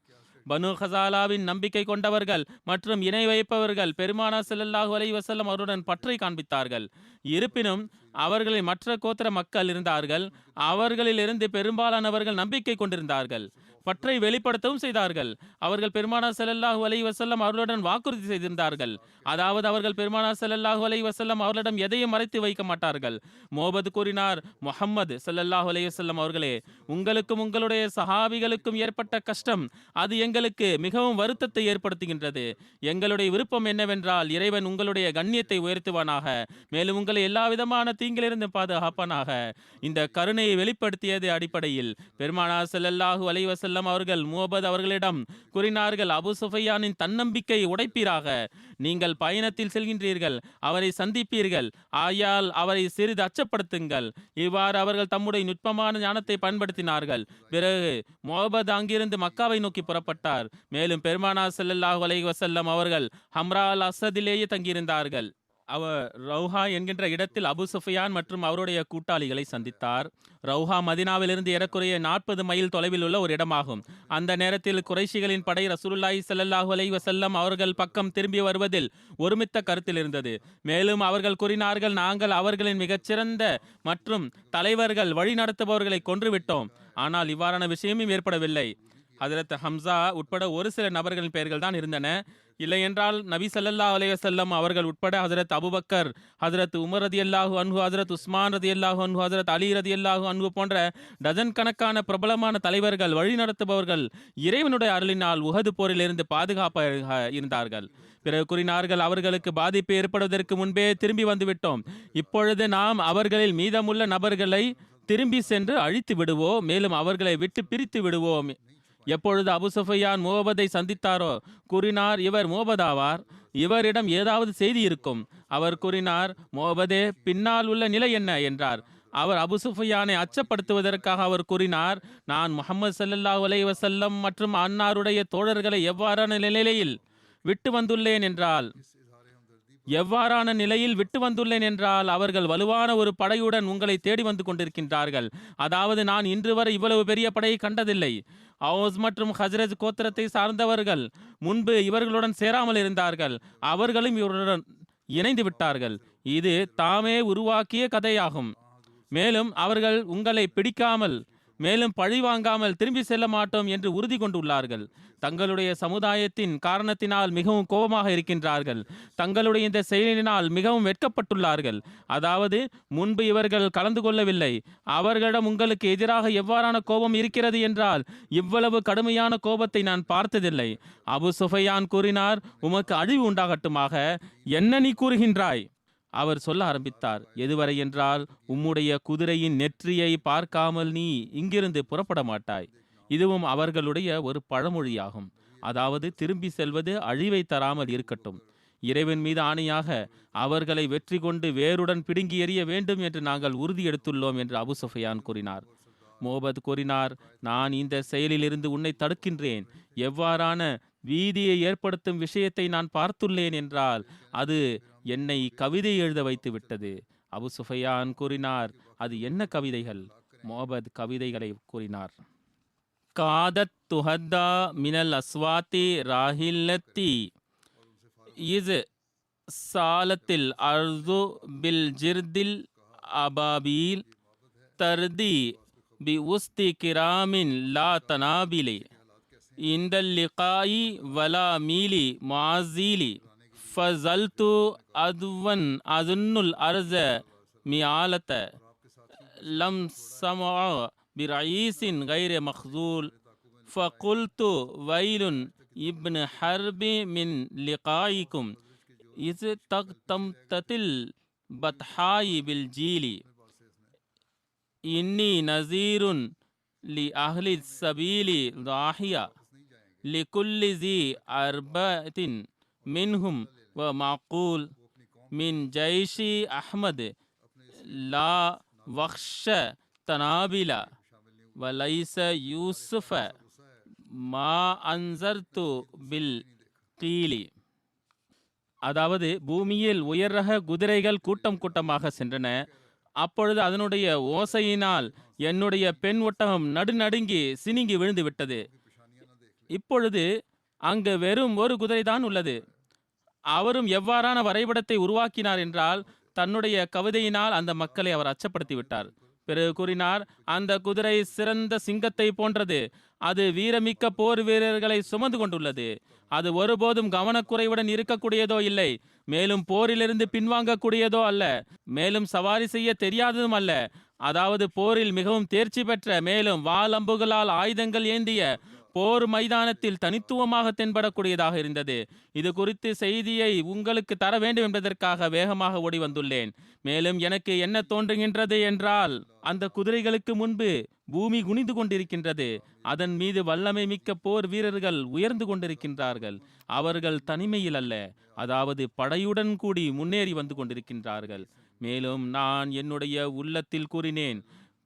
பனு ஹசாலாவின் நம்பிக்கை கொண்டவர்கள் மற்றும் இணை வைப்பவர்கள் பெருமானார் ஸல்லல்லாஹு அலைஹி வஸல்லம் அவருடன் பற்றை காண்பித்தார்கள். இருப்பினும் அவர்களின் மற்ற கோத்திர மக்கள் இருந்தார்கள். அவர்களிலிருந்து பெரும்பாலானவர்கள் நம்பிக்கை கொண்டிருந்தார்கள், பற்றை வெளிப்படுத்தவும் செய்தார்கள். அவர்கள் பெருமானார் ஸல்லல்லாஹு அலைஹி வஸல்லம் அவர்களுடன் வாக்குறுதி செய்திருந்தார்கள், அதாவது அவர்கள் பெருமானார் ஸல்லல்லாஹு அலைஹி வஸல்லம் அவர்களிடம் எதையும் மறைத்து வைக்க மாட்டார்கள். முஹம்மது கூறினார், முஹம்மது ஸல்லல்லாஹு அலைஹி வஸல்லம் அவர்களே, உங்களுக்கும் உங்களுடைய சஹாபிகளுக்கும் ஏற்பட்ட கஷ்டம் அது எங்களுக்கு மிகவும் வருத்தத்தை ஏற்படுத்துகின்றது. எங்களுடைய விருப்பம் என்னவென்றால் இறைவன் உங்களுடைய கண்ணியத்தை உயர்த்துவானாக, மேலும் உங்களை எல்லா விதமான தீங்கிலிருந்து பாதுகாப்பானாக. இந்த கருணையை வெளிப்படுத்தியது அடிப்படையில் பெருமானார் ஸல்லல்லாஹு அலைஹி வஸல்லம் அவர்கள் முஹம்மது அவர்களிடம் கூறினார்கள், அபு சுஃபியானின் தன்னம்பிக்கையை உடைப்பீராக. நீங்கள் பயணத்தில் செல்கின்றீர்கள், அவரை சந்திப்பீர்கள், ஆயால் அவரை சிறிது அச்சப்படுத்துங்கள். இவ்வாறு அவர்கள் தம்முடைய நுட்பமான ஞானத்தை பயன்படுத்தினார்கள். பிறகு முஹம்மது அங்கிருந்து மக்காவை நோக்கி புறப்பட்டார். மேலும் பெருமானார் ஸல்லல்லாஹு அலைஹி வஸல்லம் அவர்கள் ஹம்ரா அல் அஸதிலேயே தங்கியிருந்தார்கள். அவர் ரௌஹா என்கின்ற இடத்தில் அபு சுஃபியான் மற்றும் அவருடைய கூட்டாளிகளை சந்தித்தார். ரௌஹா மதினாவிலிருந்து ஏறக்குறைய 40 மைல் தொலைவில் உள்ள ஒரு இடமாகும். அந்த நேரத்தில் குறைஷிகளின் படை ரசூலுல்லாஹி ஸல்லல்லாஹு அலைஹி வஸல்லம் அவர்கள் பக்கம் திரும்பி வருவதில் ஒருமித்த கருத்தில் இருந்தது. மேலும் அவர்கள் கூறினார்கள், நாங்கள் அவர்களின் மிகச்சிறந்த மற்றும் தலைவர்கள் வழிநடத்துபவர்களை கொன்றுவிட்டோம். ஆனால் இவ்வாறான விஷயமும் ஏற்படவில்லை. ஹஜ்ரத் ஹம்சா உட்பட ஒரு சில நபர்களின் பெயர்கள் தான் இருந்தன. இல்லை என்றால் நபி ஸல்லல்லாஹு அலைஹி வஸல்லம் அவர்கள் உட்பட ஹஜ்ரத் அபூபக்கர், ஹஜ்ரத் உமர் ரதியல்லாஹு அன்ஹு, ஹஜ்ரத் உஸ்மான் ரதியல்லாஹு அன்ஹு, ஹஜ்ரத் அலி ரதியல்லாஹு அன்ஹு போன்ற டஜன் கணக்கான பிரபலமான தலைவர்கள், வழிநடத்துபவர்கள் இறைவனுடைய அருளினால் உஹது போரிலிருந்து பாதுகாப்பாக இருந்தார்கள். பிறகு கூறினார்கள், அவர்களுக்கு பாதிப்பு ஏற்படுவதற்கு முன்பே திரும்பி வந்துவிட்டோம். இப்பொழுது நாம் அவர்களில் மீதமுள்ள நபர்களை திரும்பி சென்று அழித்து விடுவோம், மேலும் அவர்களை விட்டு பிரித்து விடுவோம். எப்பொழுது அபு சுஃபியான் முஹம்மதை சந்தித்தாரோ கூறினார், இவர் முஹம்மதாவார், இவரிடம் ஏதாவது செய்தி இருக்கும். அவர் கூறினார், முஹம்மதே, பின்னால் உள்ள நிலை என்ன என்றார். அவர் அபு சுஃபியானை அச்சப்படுத்துவதற்காக அவர் கூறினார், நான் முஹம்மது ஸல்லல்லாஹு அலைஹி வஸல்லம் மற்றும் அன்னாருடைய தோழர்களை எவ்வாறான நிலையில் விட்டு வந்துள்ளேன் என்றால் அவர்கள் வலுவான ஒரு படையுடன் உங்களை தேடி வந்து கொண்டிருக்கின்றார்கள். அதாவது நான் இன்று வரை இவ்வளவு பெரிய படையை கண்டதில்லை. அவுஸ் மற்றும் ஹஜ்ரஜ் கோத்திரத்தை சார்ந்தவர்கள் முன்பு இவர்களுடன் சேராமல் இருந்தார்கள், அவர்களும் இவருடன் இணைந்து விட்டார்கள். இது தாமே உருவாக்கிய கதையாகும். மேலும் அவர்கள் உங்களை பிடிக்காமல் மேலும் பழி வாங்காமல் திரும்பி செல்ல மாட்டோம் என்று உறுதி கொண்டுள்ளார்கள். தங்களுடைய சமுதாயத்தின் காரணத்தினால் மிகவும் கோபமாக இருக்கின்றார்கள். தங்களுடைய இந்த செயலினால் மிகவும் வெட்கப்பட்டுள்ளார்கள். அதாவது முன்பு இவர்கள் கலந்து கொள்ளவில்லை. அவர்களிடம் உங்களுக்கு எதிராக எவ்வாறான கோபம் இருக்கிறது என்றால் இவ்வளவு கடுமையான கோபத்தை நான் பார்த்ததில்லை. அபு சுஃபியான் கூறினார், உமக்கு அழிவு உண்டாகட்டுமாக. என்ன நீ கூறுகின்றாய்? அவர் சொல்ல ஆரம்பித்தார், எதுவரை என்றால் உம்முடைய குதிரையின் நெற்றியை பார்க்காமல் நீ இங்கிருந்து புறப்பட மாட்டாய். இதுவும் அவர்களுடைய ஒரு பழமொழியாகும். அதாவது திரும்பி செல்வது அழிவை தராமல் இருக்கட்டும். இறைவன் மீது ஆணையாக அவர்களை வெற்றி கொண்டு வேருடன் பிடுங்கி எறிய வேண்டும் என்று நாங்கள் உறுதி எடுத்துள்ளோம் என்று அபு சுஃபியான் கூறினார். முஹம்மது கூறினார், நான் இந்த செயலிலிருந்து உன்னை தடுக்கின்றேன். எவ்வாறான வீதியை ஏற்படுத்தும் விஷயத்தை நான் பார்த்துள்ளேன் என்றால் அது என்னை கவிதை எழுத வைத்து விட்டது. அபு சுஃபியான் கூறினார், அது என்ன கவிதைகள்? முஹம்மது கவிதைகளை கூறினார். காதத் துஹத்தா மினல் அஸ்வாத்தி ராஹில்லத்தி இஸ் சாலத்தில் அர்து பில் ஜிர்தில் அபாபீல் தர்தி பி உஸ்தி கிராமின் லா தனாபிலே இந்தல் லிகாயி வலா மீலி முஆஸிலி ஃபஸல்து அதுவன் அதுன்னுல் அர்ஸ மியாலத லம் சமஅ பிரயீஸின் கைர மக்சூல் ஃபகுல்து வைலுன் இப்னு ஹர்பி மின் லிகாயிக்கும் இஸ் தக்தம்தத்தில் பத்ஹாயி பில் ஜீலி இன்னி நசீருன் லி அஹ்லி சபீலி தாஹியா லிகுல்லி ஸி அர்பத்தின் மின்ஹும் வ மக்கூல் மின் ஜைஷி அஹ்மத் லா வக்ஷ தனாபில வலைச யூசுஃப மா அன்சர்து பில் கீலி. அதாவது பூமியில் உயர் ரக குதிரைகள் கூட்டம் கூட்டமாக சென்றன. அப்பொழுது அதனுடைய ஓசையினால் என்னுடைய பெண் ஒட்டகம் நடுநடுங்கி சினுங்கி விழுந்து விட்டது. இப்பொழுது அங்கு வெறும் ஒரு குதிரைதான் உள்ளது. அவரும் எவ்வாறான வரைபடத்தை உருவாக்கினார் என்றால் தன்னுடைய கவிதையினால் அந்த மக்களை அவர் அச்சப்படுத்தி விட்டார். பிறகு கூறினார், அந்த குதிரை சிறந்த சிங்கத்தை போன்றது. அது வீரமிக்க போர் வீரர்களை சுமந்து கொண்டுள்ளது. அது ஒருபோதும் கவனக்குறைவுடன் இருக்கக்கூடியதோ இல்லை, மேலும் போரிலிருந்து பின்வாங்கக்கூடியதோ அல்ல, மேலும் சவாரி செய்ய தெரியாததும் அல்ல. அதாவது போரில் மிகவும் தேர்ச்சி பெற்ற, மேலும் வாள் அம்புகளால் ஆயுதங்கள் ஏந்திய, போர் மைதானத்தில் தனித்துவமாக தென்படக்கூடியதாக இருந்தது. இது குறித்து செய்தியை உங்களுக்கு தர வேண்டும் என்பதற்காக வேகமாக ஓடி வந்துள்ளேன். மேலும் எனக்கு என்ன தோன்றுகின்றது என்றால், அந்த குதிரைகளுக்கு முன்பு பூமி குனிந்து கொண்டிருக்கின்றது. அதன் மீது வல்லமை மிக்க போர் வீரர்கள் உயர்ந்து கொண்டிருக்கின்றார்கள். அவர்கள் தனிமையில் அல்ல, அதாவது படையுடன் கூடி முன்னேறி வந்து கொண்டிருக்கின்றார்கள். மேலும் நான் என்னுடைய உள்ளத்தில் கூறினேன்,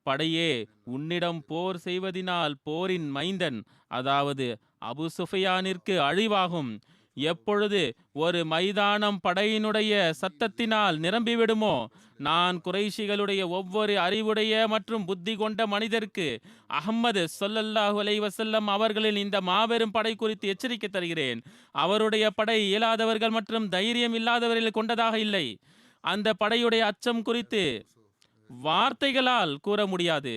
படையே, உன்னிடம் போர் செய்வதினால் போரின் மைந்தன், அதாவது அபு சுஃபியானிற்கு அழிவாகும். எப்பொழுது ஒரு மைதானம் படையினுடைய சத்தத்தினால் நிரம்பிவிடுமோ, நான் குறைஷிகளுடைய ஒவ்வொரு அறிவுடைய மற்றும் புத்தி கொண்ட மனிதருக்கு அஹ்மது ஸல்லல்லாஹு அலைஹி வஸல்லம் அவர்களின் இந்த மாபெரும் படை குறித்து எச்சரிக்கை தருகிறேன். அவருடைய படை இயலாதவர்கள் மற்றும் தைரியம் இல்லாதவர்கள் கொண்டதாக இல்லை. அந்த படையுடைய அச்சம் குறித்து வார்த்தைகளால் கூற முடியாது.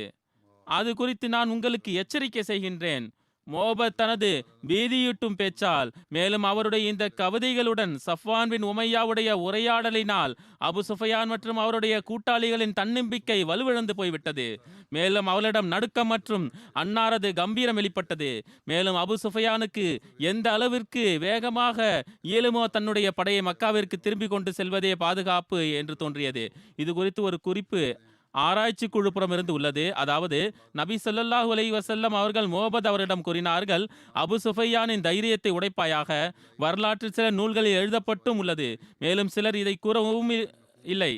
அது குறித்து நான் உங்களுக்கு எச்சரிக்கை செய்கின்றேன். மோபத் தனது பீதியூட்டும் பேச்சால், மேலும் அவருடைய இந்த கவிதைகளுடன் சஃப்வான் பின் உமையாவுடைய உரையாடலினால் அபு சுஃபியான் மற்றும் அவருடைய கூட்டாளிகளின் தன்னம்பிக்கை வலுவிழந்து போய்விட்டது. மேலும் அவளிடம் நடுக்கம் மற்றும் அன்னாரது கம்பீரம் வெளிப்பட்டது. மேலும் அபு சுஃபியானுக்கு எந்த அளவிற்கு வேகமாக இயலுமோ தன்னுடைய படையை மக்காவிற்கு திரும்பி கொண்டு செல்வதே பாதுகாப்பு என்று தோன்றியது. இது குறித்து ஒரு குறிப்பு ஆராய்ச்சி குழுப்புறம் இருந்து உள்ளது. அதாவது நபி ஸல்லல்லாஹு அலைஹி வஸல்லம் அவர்கள் மோபத் அவரிடம் கூறினார்கள், அபு சுஃபியானின் தைரியத்தை உடைப்பாயாக. வரலாற்றில் சில நூல்களில் எழுதப்பட்டும் உள்ளது. மேலும் சிலர் இதை கூறவும் இல்லை.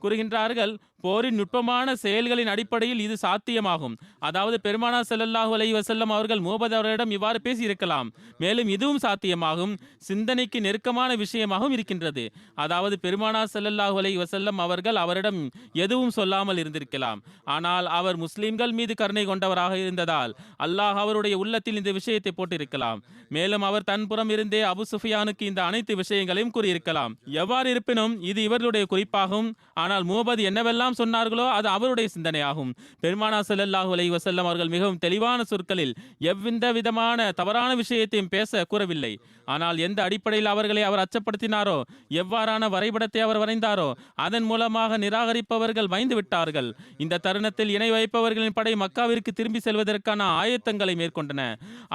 கூறுகின்றார்கள், போரின் நுட்பமான செயல்களின் அடிப்படையில் இது சாத்தியமாகும். அதாவது பெருமானார் ஸல்லல்லாஹு அலைஹி வஸல்லம் அவர்கள் மோபத் அவரிடம் இவ்வாறு பேசியிருக்கலாம். மேலும் இதுவும் சாத்தியமாகும், சிந்தனைக்கு நெருக்கமான விஷயமாகவும் இருக்கின்றது. அதாவது பெருமானார் ஸல்லல்லாஹு அலைஹி வஸல்லம் அவர்கள் அவரிடம் எதுவும் சொல்லாமல் இருந்திருக்கலாம். ஆனால் அவர் முஸ்லிம்கள் மீது கருணை கொண்டவராக இருந்ததால் அல்லாஹ் அவருடைய உள்ளத்தில் இந்த விஷயத்தை போட்டிருக்கலாம். மேலும் அவர் தன் புறம் இருந்தே அபு சுஃபியானுக்கு இந்த அனைத்து விஷயங்களையும் கூறியிருக்கலாம். எவ்வாறு இருப்பினும் இது இவர்களுடைய குறிப்பாகும். ஆனால் மோபத் என்னவெல்லாம் சொன்னார்களோ அது அவருடைய சிந்தனையாகும். பெருமானார் ஸல்லல்லாஹு அலைஹி வஸல்லம் அவர்கள் மிகவும் தெளிவான சொற்களில் எவ்வித விதமான தவறான விஷயத்தையும் பேச கூறவில்லை. ஆனால் எந்த அடிப்படையில் அவர்களை அவர் அச்சப்படுத்தினாரோ, எவ்வாறான வரைபடத்தை அவர் வரைந்தாரோ, அதன் மூலமாக நிராகரிப்பவர்கள் பயந்து விட்டார்கள். இந்த தருணத்தில் இணை வைப்பவர்களின் படை மக்காவிற்கு திரும்பி செல்வதற்கான ஆயத்தங்களை மேற்கொண்டன.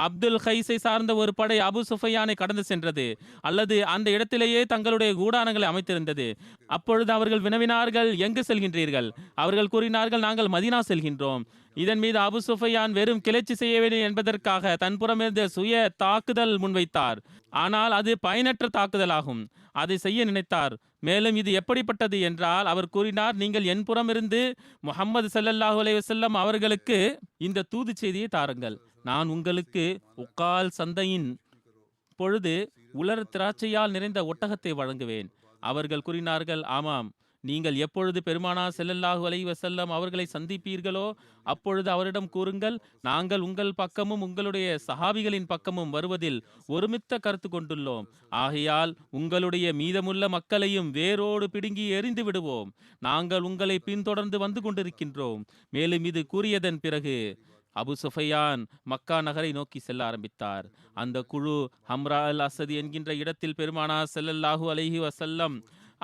அப்துல் கைஸை சார்ந்த ஒரு படை அபு சுஃபியானை கடந்து சென்றது, அல்லது அந்த இடத்திலேயே தங்களுடைய கூடாரங்களை அமைத்திருந்தது. அப்பொழுது அவர்கள் வினவினார்கள், எங்கு செல்கின்றீர்கள்? அவர்கள் கூறினார்கள், நாங்கள் மதீனா செல்கின்றோம். இதன் மீது அபு சுஃபியான் வெறும் கிளர்ச்சி செய்ய வேண்டும் என்பதற்காக தன்புறமிருந்து சுய தாக்குதல் முன்வைத்தார். ஆனால் அது பயனற்ற தாக்குதலாகும். அதை செய்ய நினைத்தார். மேலும் இது எப்படிப்பட்டது என்றால், அவர் கூறினார், நீங்கள் என் புறமிருந்து முஹம்மது ஸல்லல்லாஹு அலைஹி வஸல்லம் அவர்களுக்கு இந்த தூது செய்தியை தாருங்கள். நான் உங்களுக்கு உக்கால் சந்தையின் பொழுது உலர் திராட்சையால் நிறைந்த ஒட்டகத்தை வழங்குவேன். அவர்கள் கூறினார்கள், ஆமாம், நீங்கள் எப்பொழுது பெருமானார் ஸல்லல்லாஹு அலைஹி வஸல்லம் அவர்களை சந்திப்பீர்களோ அப்பொழுது அவரிடம் கூறுங்கள், நாங்கள் உங்கள் பக்கமும் உங்களுடைய சஹாபிகளின் பக்கமும் வருவதில் ஒருமித்த கருத்து கொண்டுள்ளோம். ஆகையால் உங்களுடைய மீதமுள்ள மக்களையும் வேரோடு பிடுங்கி எறிந்து விடுவோம். நாங்கள் உங்களை பின்தொடர்ந்து வந்து கொண்டிருக்கின்றோம். மேலும் இது கூறியதன் பிறகு அபு சுஃபியான் மக்கா நகரை நோக்கி செல்ல ஆரம்பித்தார். அந்த குழு ஹம்ரா அல் அசதி என்கின்ற இடத்தில் பெருமானார் ஸல்லல்லாஹு அலைஹி வஸல்லம்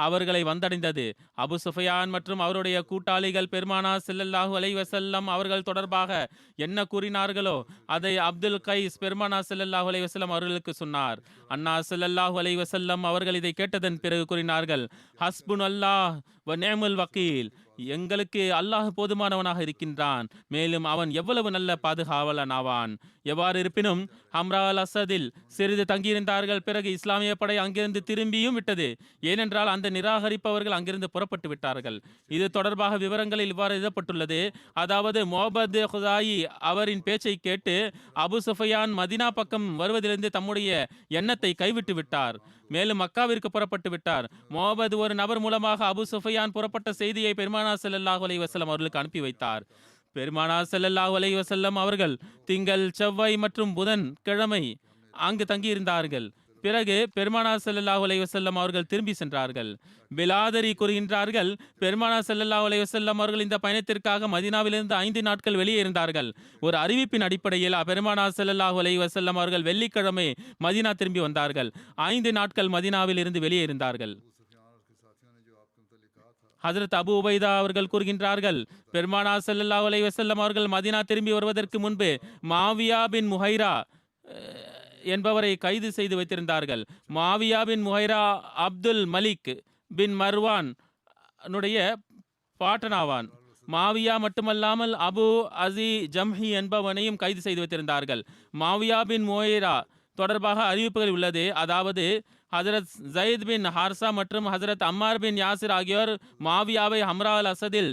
அவர்களை வந்தடைந்தது. அபு சுஃபியான் மற்றும் அவருடைய கூட்டாளிகள் பெருமானார் ஸல்லல்லாஹு அலைஹி வஸல்லம் அவர்கள் தொடர்பாக என்ன கூறினார்களோ அதை அப்துல் கைஸ் பெருமானார் ஸல்லல்லாஹு அலைஹி வஸல்லம் அவர்களுக்கு சொன்னார். அன்னார் ஸல்லல்லாஹு அலைஹி வஸல்லம் அவர்கள் இதை கேட்டதன் பிறகு கூறினார்கள், ஹஸ்புனல்லாஹ் வ நிஅமல் வக்கீல், எங்களுக்கு அல்லாஹ் போதுமானவனாக இருக்கின்றான், மேலும் அவன் எவ்வளவு நல்ல பாதுகாவலன் ஆவான். எவ்வாறு இருப்பினும் ஹம்ரா அல் அசதில் சிறிது தங்கியிருந்தார்கள். பிறகு இஸ்லாமிய படை அங்கிருந்து திரும்பியும் விட்டது. ஏனென்றால் அந்த நிராகரிப்பவர்கள் அங்கிருந்து புறப்பட்டு விட்டார்கள். இது தொடர்பாக விவரங்களில் இவ்வாறு எழுதப்பட்டுள்ளது. அதாவது முஹம்மது குதாயி அவரின் பேச்சை கேட்டு அபு சுஃபியான் மதினா பக்கம் வருவதிலிருந்து தம்முடைய எண்ணத்தை கைவிட்டு விட்டார். மேலும் மக்காவிற்கு புறப்பட்டு விட்டார். முஹம்மது ஒரு நபர் மூலமாக அபு சுஃபியான் புறப்பட்ட செய்தியை பெருமானார் ஸல்லல்லாஹு அலைஹி வஸல்லம் அவர்களுக்கு அனுப்பி வைத்தார். பெருமானார் ஸல்லல்லாஹு அலைஹி வஸல்லம் அவர்கள் திங்கள், செவ்வாய் மற்றும் புதன் கிழமை அங்கு தங்கியிருந்தார்கள். பிறகு பெருமானார் ஸல்லல்லாஹு அலைஹி வஸல்லம் அவர்கள் திரும்பி சென்றார்கள். பிலாதரி கூறுகின்றார்கள், பெருமானார் ஸல்லல்லாஹு அலைஹி வஸல்லம் அவர்கள் இந்த பயணத்திற்காக மதீனாவிலிருந்து 5 நாட்கள் வெளியே இருந்தார்கள். ஒரு அறிவிப்பின் அடிப்படையில் பெருமானார் ஸல்லல்லாஹு அலைஹி வஸல்லம் அவர்கள் வெள்ளிக்கிழமை மதீனா திரும்பி வந்தார்கள். 5 நாட்கள் மதீனாவில் இருந்து வெளியே இருந்தார்கள். ஹஜ்ரத் அபு உபைதா அவர்கள் கூறுகின்றார்கள், பெருமானார் ஸல்லல்லாஹு அலைஹி வஸல்லம் அவர்கள் மதீனா திரும்பி வருவதற்கு முன்பு மாவியா பின் முஹைரா என்பவரை கைது செய்து வைத்திருந்தார்கள். மாவியா பின் முஹைரா அப்துல் மலிக் பின் மர்வான் பாட்டனாவான். மாவியா மட்டுமல்லாமல் அபு அசி ஜம்ஹி என்பவனையும் கைது செய்து வைத்திருந்தார்கள். மாவியா பின் முஹைரா தொடர்பாக அறிவிப்புகள் உள்ளது. அதாவது ஹஜரத் ஜயித் பின் ஹார்சா மற்றும் ஹஜரத் அம்மார் பின் யாசிர் ஆகியோர் மாவியாவை ஹம்ரா அல் அசதில்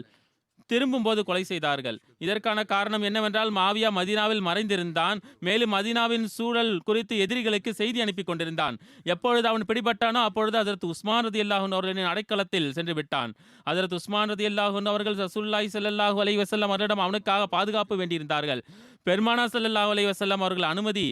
திரும்பும் போது கொலை செய்தார்கள். இதற்கான காரணம் என்னவென்றால் மாவியா மதீனாவில் மறைந்திருந்தான். மேலும் மதீனாவின் சூழல் குறித்து எதிரிகளுக்கு செய்தி அனுப்பி கொண்டிருந்தான். எப்பொழுது அவன் பிடிபட்டானோ அப்பொழுது ஹஜரத் உஸ்மான் ரலியல்லாஹு அன்ஹு அவர்களின் அடைக்கலத்தில் சென்று விட்டான். ஹஜரத் உஸ்மான் ரலியல்லாஹு அன்ஹு அவர்கள் ரசூலுல்லாஹி ஸல்லல்லாஹு அலைஹி வஸல்லம் அவரிடம் அவனுக்காக பாதுகாப்பு வேண்டியிருந்தார்கள். பெருமானார் ஸல்லல்லாஹு அலைஹி வஸல்லம் அவர்கள் அனுமதி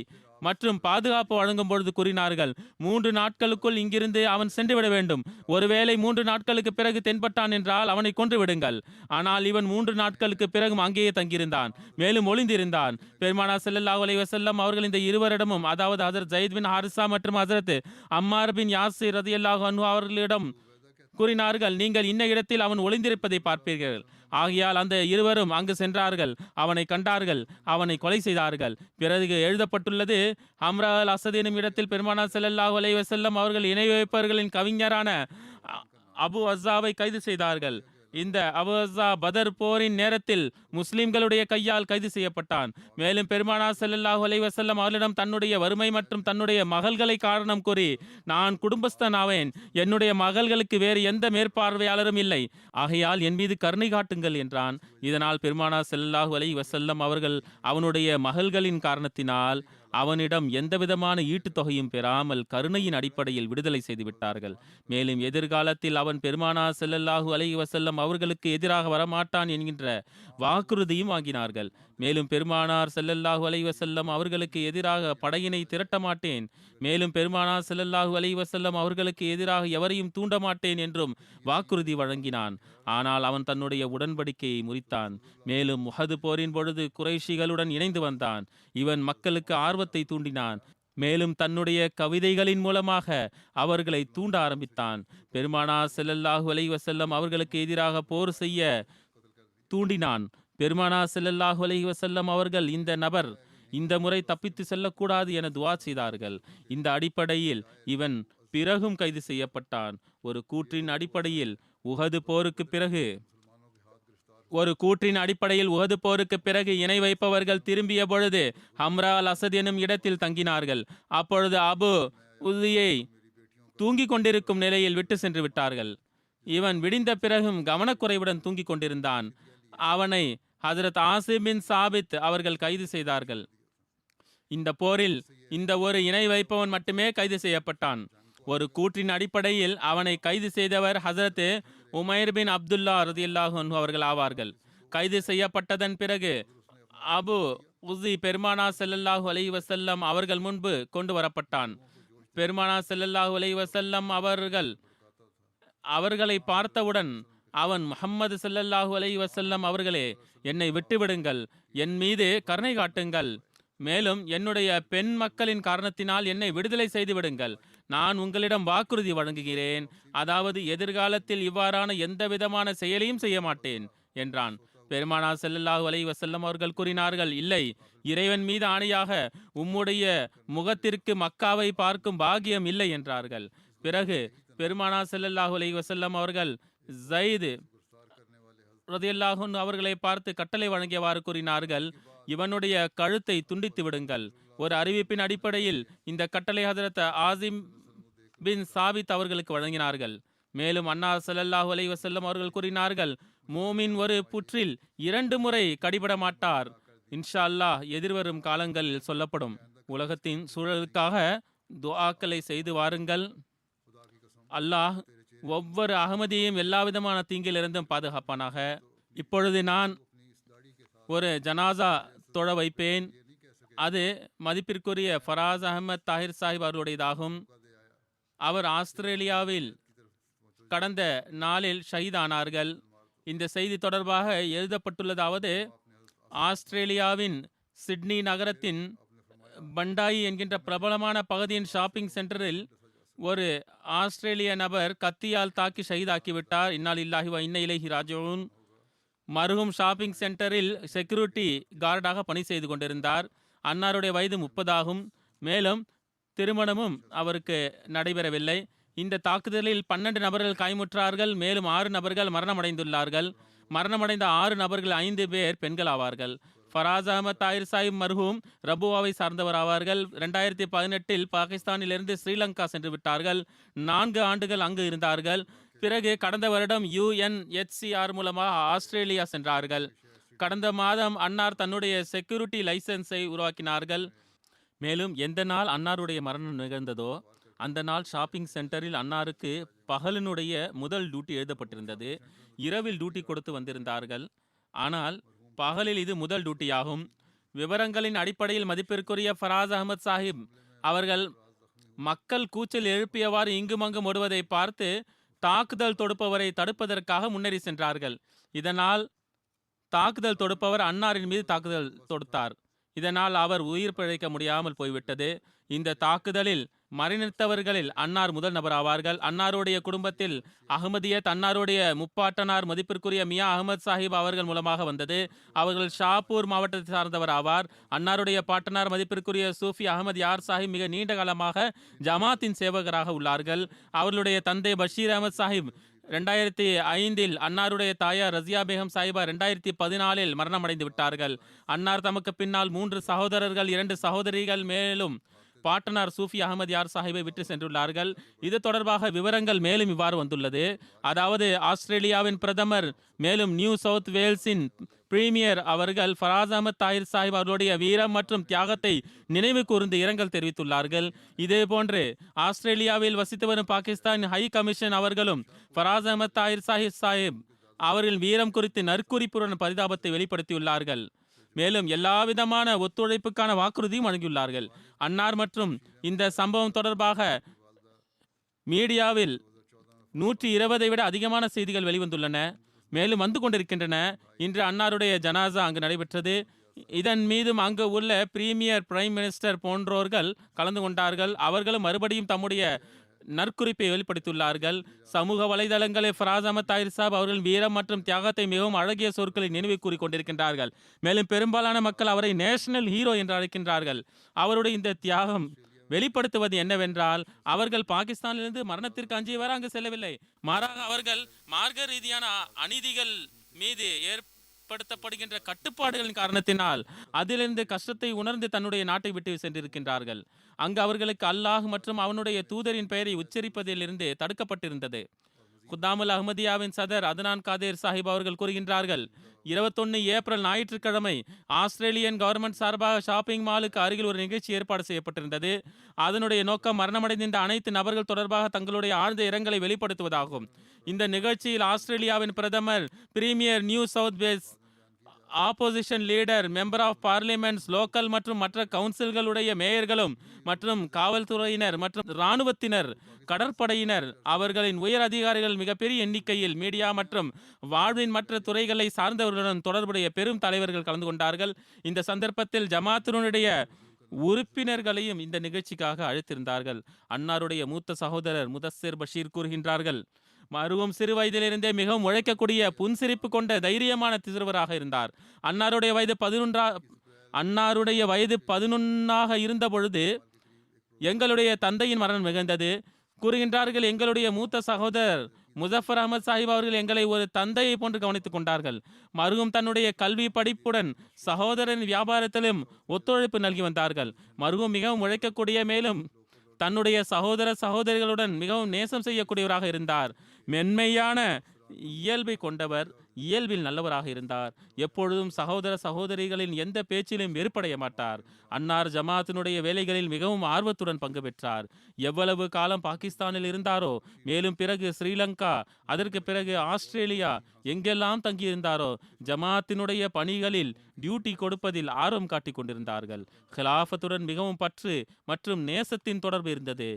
மற்றும் பாதுகாப்பு வழங்கும் பொழுது கூறினார்கள், 3 நாட்களுக்குள் இங்கிருந்து அவன் சென்று விட வேண்டும். ஒருவேளை 3 நாட்களுக்கு பிறகு தென்பட்டான் என்றால் அவனை கொன்று விடுங்கள். ஆனால் இவன் 3 நாட்களுக்கு பிறகும் அங்கேயே தங்கியிருந்தான், மேலும் ஒளிந்திருந்தான். பெருமானார் ஸல்லல்லாஹு அலைஹி வஸல்லம் அவர்கள் இந்த இருவரிடமும், அதாவது ஹஜரத் ஜயித் பின் ஹாரிஸா மற்றும் ஹஜரத் அம்மார் பின் யாசிர் ரலியல்லாஹு அன்ஹு அவர்களிடம் கூறினார்கள், நீங்கள் இன்ன இடத்தில் அவன் ஒளிந்திருப்பதை பார்ப்பீர்கள். ஆகையால் அந்த இருவரும் அங்கு சென்றார்கள், அவனை கண்டார்கள், அவனை கொலை செய்தார்கள். பிறகு எழுதப்பட்டுள்ளது, ஹம்ரா அல் அசத் எனும் இடத்தில் பெருமானார் ஸல்லல்லாஹு அலைஹி வஸல்லம் அவர்கள் இணை வைப்பவர்களின் கவிஞரான அபு அஸ்ஸாவை கைது செய்தார்கள். இந்த அபு அஸ்ஸா பதர் போரின் நேரத்தில் முஸ்லிம்களுடைய கையால் கைது செய்யப்பட்டான். மேலும் பெருமானார் ஸல்லல்லாஹு அலைஹி வஸல்லம் அவர்களிடம் தன்னுடைய வறுமை மற்றும் தன்னுடைய மகள்களை காரணம் கூறி, நான் குடும்பஸ்தன் ஆவேன், என்னுடைய மகள்களுக்கு வேறு எந்த மேற்பார்வையாளரும் இல்லை, ஆகையால் என் மீது கருணை காட்டுங்கள் என்றான். இதனால் பெருமானார் ஸல்லல்லாஹு அலைஹி வஸல்லம் அவர்கள் அவனுடைய மகள்களின் காரணத்தினால் அவனிடம் எந்தவிதமான ஈட்டுத் தொகையும் பெறாமல் கருணையின் அடிப்படையில் விடுதலை செய்து விட்டார்கள். மேலும் எதிர்காலத்தில் அவன் பெருமானார் ஸல்லல்லாஹு அலைஹி வஸல்லம் அவர்களுக்கு எதிராக வரமாட்டான் என்கின்ற வாக்குறுதியும் வாங்கினார்கள். மேலும் பெருமானார் ஸல்லல்லாஹு அலைஹி வஸல்லம் அவர்களுக்கு எதிராக படையினை திரட்ட மாட்டேன், மேலும் பெருமானார் ஸல்லல்லாஹு அலைஹி வஸல்லம் அவர்களுக்கு எதிராக எவரையும் தூண்ட மாட்டேன் என்றும் வாக்குறுதி வழங்கினான். ஆனால் அவன் தன்னுடைய உடன்படிக்கையை முறித்தான். மேலும் உஹது போரின் பொழுது குறைஷிகளுடன் இணைந்து வந்தான். இவன் மக்களுக்கு ஆர்வத்தை தூண்டினான். மேலும் தன்னுடைய கவிதைகளின் மூலமாக அவர்களை தூண்ட ஆரம்பித்தான். பெருமானார் ஸல்லல்லாஹு அலைஹி வஸல்லம் அவர்களுக்கு எதிராக போர் செய்ய தூண்டினான். பெருமானார் ஸல்லல்லாஹு அலைஹி வஸல்லம் அவர்கள் இந்த நபர் இந்த முறை தப்பித்து செல்லக்கூடாது என துஆ செய்தார்கள். இந்த அடிப்படையில் இவன் பிறகும் கைது செய்யப்பட்டான். ஒரு கூற்றின் அடிப்படையில் உஹது போருக்கு பிறகு இணை வைப்பவர்கள் திரும்பிய பொழுது ஹம்ரா அல் அசத் எனும் இடத்தில் தங்கினார்கள். அப்பொழுது அபு உதியை தூங்கிக் கொண்டிருக்கும் நிலையில் விட்டு சென்று விட்டார்கள். இவன் விடிந்த பிறகும் கவனக்குறைவுடன் தூங்கிக் கொண்டிருந்தான். அவனை ஹஜரத் ஆசிம் பின் சாபித் அவர்கள் கைது செய்தார்கள். இந்த போரில் இந்த ஒரு இணை வைப்பவன் மட்டுமே கைது செய்யப்பட்டான். ஒரு கூற்றின் அடிப்படையில் அவனை கைது செய்தவர் ஹஜரத் உமைர் பின் அப்துல்லா ரலியல்லாஹு அன்ஹு அவர்கள் ஆவார்கள். கைது செய்யப்பட்டதன் பிறகு அபு உஸி பெருமானார் ஸல்லல்லாஹு அலைஹி வஸல்லம் அவர்கள் முன்பு கொண்டு வரப்பட்டான். பெருமானார் ஸல்லல்லாஹு அலைஹி வஸல்லம் அவர்களை பார்த்தவுடன் அவன், முஹம்மது ஸல்லல்லாஹு அலைஹி வஸல்லம் அவர்களே, என்னை விட்டுவிடுங்கள், என் மீது கருணை காட்டுங்கள், மேலும் என்னுடைய பெண் மக்களின் காரணத்தினால் என்னை விடுதலை செய்து விடுங்கள். நான் உங்களிடம் வாக்குறுதி வழங்குகிறேன், அதாவது எதிர்காலத்தில் இவ்வாறான எந்த விதமான செயலையும் செய்ய மாட்டேன் என்றான். பெருமானார் ஸல்லல்லாஹு அலைஹி வஸல்லம் அவர்கள் கூறினார்கள், இல்லை, இறைவன் மீது ஆணையாக உம்முடைய முகத்திற்கு மக்காவை பார்க்கும் பாக்கியம் இல்லை என்றார்கள். பிறகு பெருமானார் ஸல்லல்லாஹு அலைஹி வஸல்லம் அவர்கள் ஸைத் ரலியல்லாஹு அன்ஹு அவர்களை பார்த்து கட்டளை வழங்கியவாறு கூறினார்கள், இவனுடைய கழுத்தை துண்டித்து விடுங்கள். ஒரு அறிவிப்பின் அடிப்படையில் இந்த கட்டளை ஹஜரத் ஆசிம் பின் சாபித் அவர்களுக்கு வழங்கினார்கள். மேலும் அன்னார் ஸல்லல்லாஹு அலைஹி வஸல்லம் அவர்கள் கூறினார்கள், மூமின் ஒரு புற்றில் 2 முறை கடிபட மாட்டார். இன்ஷா அல்லாஹ் எதிர்வரும் காலங்களில் சொல்லப்படும். உலகத்தின் சூழலுக்காக துஆக்களை செய்து வாருங்கள். அல்லாஹ் ஒவ்வொரு அகமதியையும் எல்லா விதமான தீங்கிலிருந்தும் பாதுகாப்பானாக. இப்பொழுது நான் ஒரு ஜனாசா தொழ வைப்பேன். அது மதிப்பிற்குரிய ஃபராஸ் அஹமத் தாஹிர் சாஹிப் அவர்களுடையதாகும். அவர் ஆஸ்திரேலியாவில் கடந்த நாளில் ஷஹீதானார்கள். இந்த செய்தி தொடர்பாக எழுதப்பட்டுள்ளதாவது, ஆஸ்திரேலியாவின் சிட்னி நகரத்தின் பண்டாயி என்கின்ற பிரபலமான பகுதியின் ஷாப்பிங் சென்டரில் ஒரு ஆஸ்திரேலிய நபர் கத்தியால் தாக்கி ஷஹீதாக்கிவிட்டார். இன்னால் இல்லாஹி வ இன்ன இலைஹி ராஜிஊன். மருகும் ஷாப்பிங் சென்டரில் செக்யூரிட்டி கார்டாக பணி செய்து கொண்டிருந்தார். அன்னாருடைய வயது 30 ஆகும். மேலும் திருமணமும் அவருக்கு நடைபெறவில்லை. இந்த தாக்குதலில் 12 நபர்கள் காயமுற்றார்கள். மேலும் 6 நபர்கள் மரணமடைந்துள்ளார்கள். மரணமடைந்த 6 நபர்கள் 5 பேர் பெண்கள் ஆவார்கள். ஃபராஸ் அஹமத் தாஹிர் சாஹிப் மர்ஹூம் ரபுவாவை சார்ந்தவர் ஆவார்கள். 2018 பாகிஸ்தானிலிருந்து ஸ்ரீலங்கா சென்று விட்டார்கள். 4 ஆண்டுகள் அங்கு இருந்தார்கள். பிறகு கடந்த வருடம் UNHCR மூலமாக ஆஸ்திரேலியா சென்றார்கள். கடந்த மாதம் அன்னார் தன்னுடைய செக்யூரிட்டி லைசன்ஸை உருவாக்கினார்கள். மேலும் எந்த நாள் அன்னாருடைய மரணம் நிகழ்ந்ததோ அந்த நாள் ஷாப்பிங் சென்டரில் அன்னாருக்கு பகலினுடைய முதல் டியூட்டி எழுதப்பட்டிருந்தது. இரவில் டியூட்டி கொடுத்து வந்திருந்தார்கள். ஆனால் பகலில் இது முதல் டியூட்டியாகும். விவரங்களின் அடிப்படையில் மதிப்பிற்குரிய ஃபராஸ் அஹமத் சாஹிப் அவர்கள் மக்கள் கூச்சல் எழுப்பியவாறு இங்குமங்கும் ஓடுவதை பார்த்து தாக்குதல் தொடுப்பவரை தடுப்பதற்காக முன்னேறி சென்றார்கள். இதனால் தாக்குதல் தொடுப்பவர் அன்னாரின் மீது தாக்குதல் தொடுத்தார். இதனால் அவர் உயிர் பிழைக்க முடியாமல் போய்விட்டது. இந்த தாக்குதலில் மரணித்தவர்களில் அன்னார் முதல் நபர் ஆவார்கள். அன்னாருடைய குடும்பத்தில் அகமதியத் அன்னாருடைய முப்பாட்டனார் மதிப்பிற்குரிய மியா அகமது சாஹிப் அவர்கள் மூலமாக வந்தது. அவர்கள் ஷாப்பூர் மாவட்டத்தை சார்ந்தவர் ஆவார். அன்னாருடைய பாட்டனார் மதிப்பிற்குரிய சூஃபி அகமது யார் சாஹிப் மிக நீண்ட காலமாக ஜமாத்தின் சேவகராக உள்ளார்கள். அவர்களுடைய தந்தை பஷீர் அகமது சாஹிப் 2005 அன்னாருடைய தாயார் ரசியா பேகம் சாஹிபா 2014 மரணமடைந்து விட்டார்கள். அன்னார் தமக்கு பின்னால் 3 சகோதரர்கள் 2 சகோதரிகள் மேலும் பாட்டனார் சூஃபி அகமது யார் சாஹிபை விட்டு சென்றுள்ளார்கள். இது தொடர்பாக விவரங்கள் மேலும் இவ்வாறு வந்துள்ளது. அதாவது ஆஸ்திரேலியாவின் பிரதமர் மேலும் நியூ சவுத் வேல்ஸின் பிரீமியர் அவர்கள் ஃபராஸ் அஹமத் தாஹிர் சாஹிப் அவர்களுடைய வீரம் மற்றும் தியாகத்தை நினைவு கூர்ந்து இரங்கல் தெரிவித்துள்ளார்கள். இதே போன்று ஆஸ்திரேலியாவில் வசித்து வரும் பாகிஸ்தான் ஹை கமிஷன் அவர்களும் ஃபராஸ் அஹமத் தாஹிர் சாஹிப் அவர்களின் வீரம் குறித்து நற்குறிப்புடன் பரிதாபத்தை வெளிப்படுத்தியுள்ளார்கள். மேலும் எல்லா விதமான ஒத்துழைப்புக்கான வாக்குறுதியும் வழங்கியுள்ளார்கள். அன்னார் மற்றும் இந்த சம்பவம் தொடர்பாக மீடியாவில் 120 விட அதிகமான செய்திகள் வெளிவந்துள்ளன, மேலும் வந்து கொண்டிருக்கின்றன. இன்று அன்னாருடைய ஜனாசா அங்கு நடைபெற்றது. இதன் மீதும் அங்கு உள்ள பிரீமியர், பிரைம் மினிஸ்டர் போன்றோர்கள் கலந்து கொண்டார்கள். அவர்களும் மறுபடியும் தம்முடைய நற்குறிப்பை வெளிப்படுத்தியுள்ளார்கள். சமூக வலைதளங்களில் ஃபராஸ் அஹமத் தாஹிர் சாஹிப் அவர்கள் வீரம் மற்றும் தியாகத்தை மிகவும் அழகிய சொற்களை நினைவு கூறி கொண்டிருக்கின்றார்கள். மேலும் பெரும்பாலான மக்கள் அவரை நேஷனல் ஹீரோ என்று அழைக்கின்றார்கள். அவருடைய இந்த தியாகம் வெளிப்படுத்துவது என்னவென்றால், அவர்கள் பாகிஸ்தானிலிருந்து மரணத்திற்கு அஞ்சியவாறு அங்கு செல்லவில்லை. மாறாக அவர்கள் மார்க்க ரீதியான அநீதிகள் மீது ஏற்படுத்தப்படுகின்ற கட்டுப்பாடுகளின் காரணத்தினால் அதிலிருந்து கஷ்டத்தை உணர்ந்து தன்னுடைய நாட்டை விட்டு சென்றிருக்கின்றார்கள். அங்கு அவர்களுக்கு அல்லாஹ் மற்றும் அவனுடைய தூதரின் பெயரை உச்சரிப்பதிலிருந்து தடுக்கப்பட்டிருந்தது. குத்தாமுல் அஹ்மதியாவின் சதர் அதனான் காதேர் சாஹிப் அவர்கள் கூறுகின்றார்கள், 21 ஏப்ரல் ஞாயிற்றுக்கிழமை ஆஸ்திரேலியன் கவர்மெண்ட் சார்பாக ஷாப்பிங் மாலுக்கு அருகில் ஒரு நிகழ்ச்சி ஏற்பாடு செய்யப்பட்டிருந்தது. அதனுடைய நோக்கம் மரணமடைந்த அனைத்து நபர்கள் தொடர்பாக தங்களுடைய ஆழ்ந்த இரங்கலை வெளிப்படுத்துவதாகும். இந்த நிகழ்ச்சியில் ஆஸ்திரேலியாவின் பிரதமர், premier, New South Wales opposition leader, member of parliaments, local மற்றும் மற்ற கவுன்சில்களுடைய மேயர்களும் மற்றும் காவல்துறையினர் மற்றும் இராணுவத்தினர், கடற்படையினர், அவர்களின் உயர் அதிகாரிகள், மிகப்பெரிய எண்ணிக்கையில் மீடியா மற்றும் வாழ்வின் மற்ற துறைகளை சார்ந்தவர்களுடன் தொடர்புடைய பெரும் தலைவர்கள் கலந்து கொண்டார்கள். இந்த சந்தர்ப்பத்தில் ஜமாத்தினுடைய உறுப்பினர்களையும் இந்த நிகழ்ச்சிக்காக அழைத்திருந்தார்கள். அன்னாருடைய மூத்த சகோதரர் முதஸ்ஸிர் பஷீர் கூறுகின்றார்கள், மருவும் சிறு வயதிலிருந்தே மிகவும் உழைக்கக்கூடிய புன்சிரிப்பு கொண்ட தைரியமான சிறுவராக இருந்தார். அன்னாருடைய வயது 11 இருந்த பொழுது எங்களுடைய தந்தையின் மரணம் நிகழ்ந்தது. கூறுகின்றார்கள், எங்களுடைய மூத்த சகோதரர் முசஃபர் அகமது சாஹிப் அவர்கள் எங்களை ஒரு தந்தையை போன்று கவனித்துக் கொண்டார்கள். மருகும் தன்னுடைய கல்வி படிப்புடன் சகோதரன் வியாபாரத்திலும் ஒத்துழைப்பு நல்கி வந்தார்கள். மருகும் மிகவும் உழைக்கக்கூடிய, மேலும் தன்னுடைய சகோதரிகளுடன் மிகவும் நேசம் செய்யக்கூடியவராக இருந்தார். மென்மையான இயல்பை கொண்டவர், இயல்பில் நல்லவராக இருந்தார். எப்பொழுதும் சகோதரிகளின் எந்த பேச்சிலும் வெறுப்படைய மாட்டார். அன்னார் ஜமாத்தினுடைய வேலைகளில் மிகவும் ஆர்வத்துடன் பங்கு பெற்றார். எவ்வளவு காலம் பாகிஸ்தானில் இருந்தாரோ, மேலும் பிறகு ஸ்ரீலங்கா, அதற்கு பிறகு ஆஸ்திரேலியா, எங்கெல்லாம் தங்கியிருந்தாரோ ஜமாத்தினுடைய பணிகளில் டியூட்டி கொடுப்பதில் ஆர்வம் காட்டிக் கொண்டிருந்தார்கள். ஹிலாஃபத்துடன் மிகவும் பற்று மற்றும் நேசத்தின் தொடர்பு இருந்தது.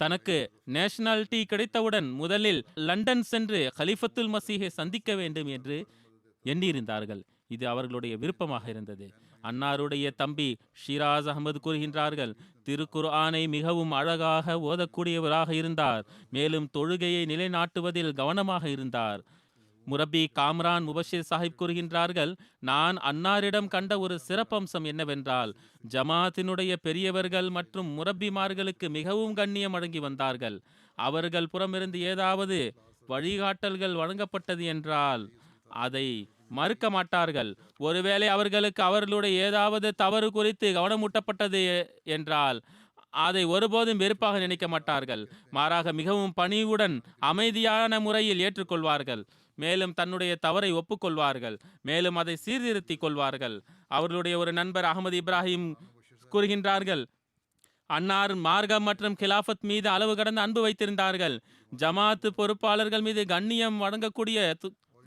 தனக்கு நேஷனாலிட்டி கிடைத்தவுடன் முதலில் லண்டன் சென்று கலிஃபத்துல் மசீஹை சந்திக்க வேண்டும் என்று எண்ணியிருந்தார்கள். இது அவர்களுடைய விருப்பமாக இருந்தது. அன்னாருடைய தம்பி ஷிராஸ் அகமது கூறுகின்றார்கள், திருக்குர்ஆனை மிகவும் அழகாக ஓதக்கூடியவராக இருந்தார். மேலும் தொழுகையை நிலைநாட்டுவதில் கவனமாக இருந்தார். முரப்பி காம்ரான் முபஷிர் சாஹிப் கூறுகின்றார்கள், நான் அன்னாரிடம் கண்ட ஒரு சிறப்பம்சம் என்னவென்றால், ஜமாத்தினுடைய பெரியவர்கள் மற்றும் முரப்பிமார்களுக்கு மிகவும் கண்ணியம் வழங்கி வந்தார்கள். அவர்கள் புறமிருந்து ஏதாவது வழிகாட்டல்கள் வழங்கப்பட்டது என்றால் அதை மறுக்க மாட்டார்கள். ஒருவேளை அவர்களுக்கு அவர்களுடைய ஏதாவது தவறு குறித்து கவனமூட்டப்பட்டது என்றால் அதை ஒருபோதும் வெறுப்பாக நினைக்க மாட்டார்கள். மாறாக மிகவும் பணிவுடன் அமைதியான முறையில் ஏற்றுக்கொள்வார்கள். மேலும் தன்னுடைய தவறை ஒப்புக்கொள்வார்கள். மேலும் அதை சீர்திருத்திக் கொள்வார்கள். அவர்களுடைய ஒரு நண்பர் அகமது இப்ராஹிம் கூறுகின்றார்கள், அன்னார் மார்க்கம் மற்றும் கிலாஃபத் மீது அளவு கடந்த அன்பு வைத்திருந்தார்கள். ஜமாத்து பொறுப்பாளர்கள் மீது கண்ணியம் வழங்கக்கூடிய,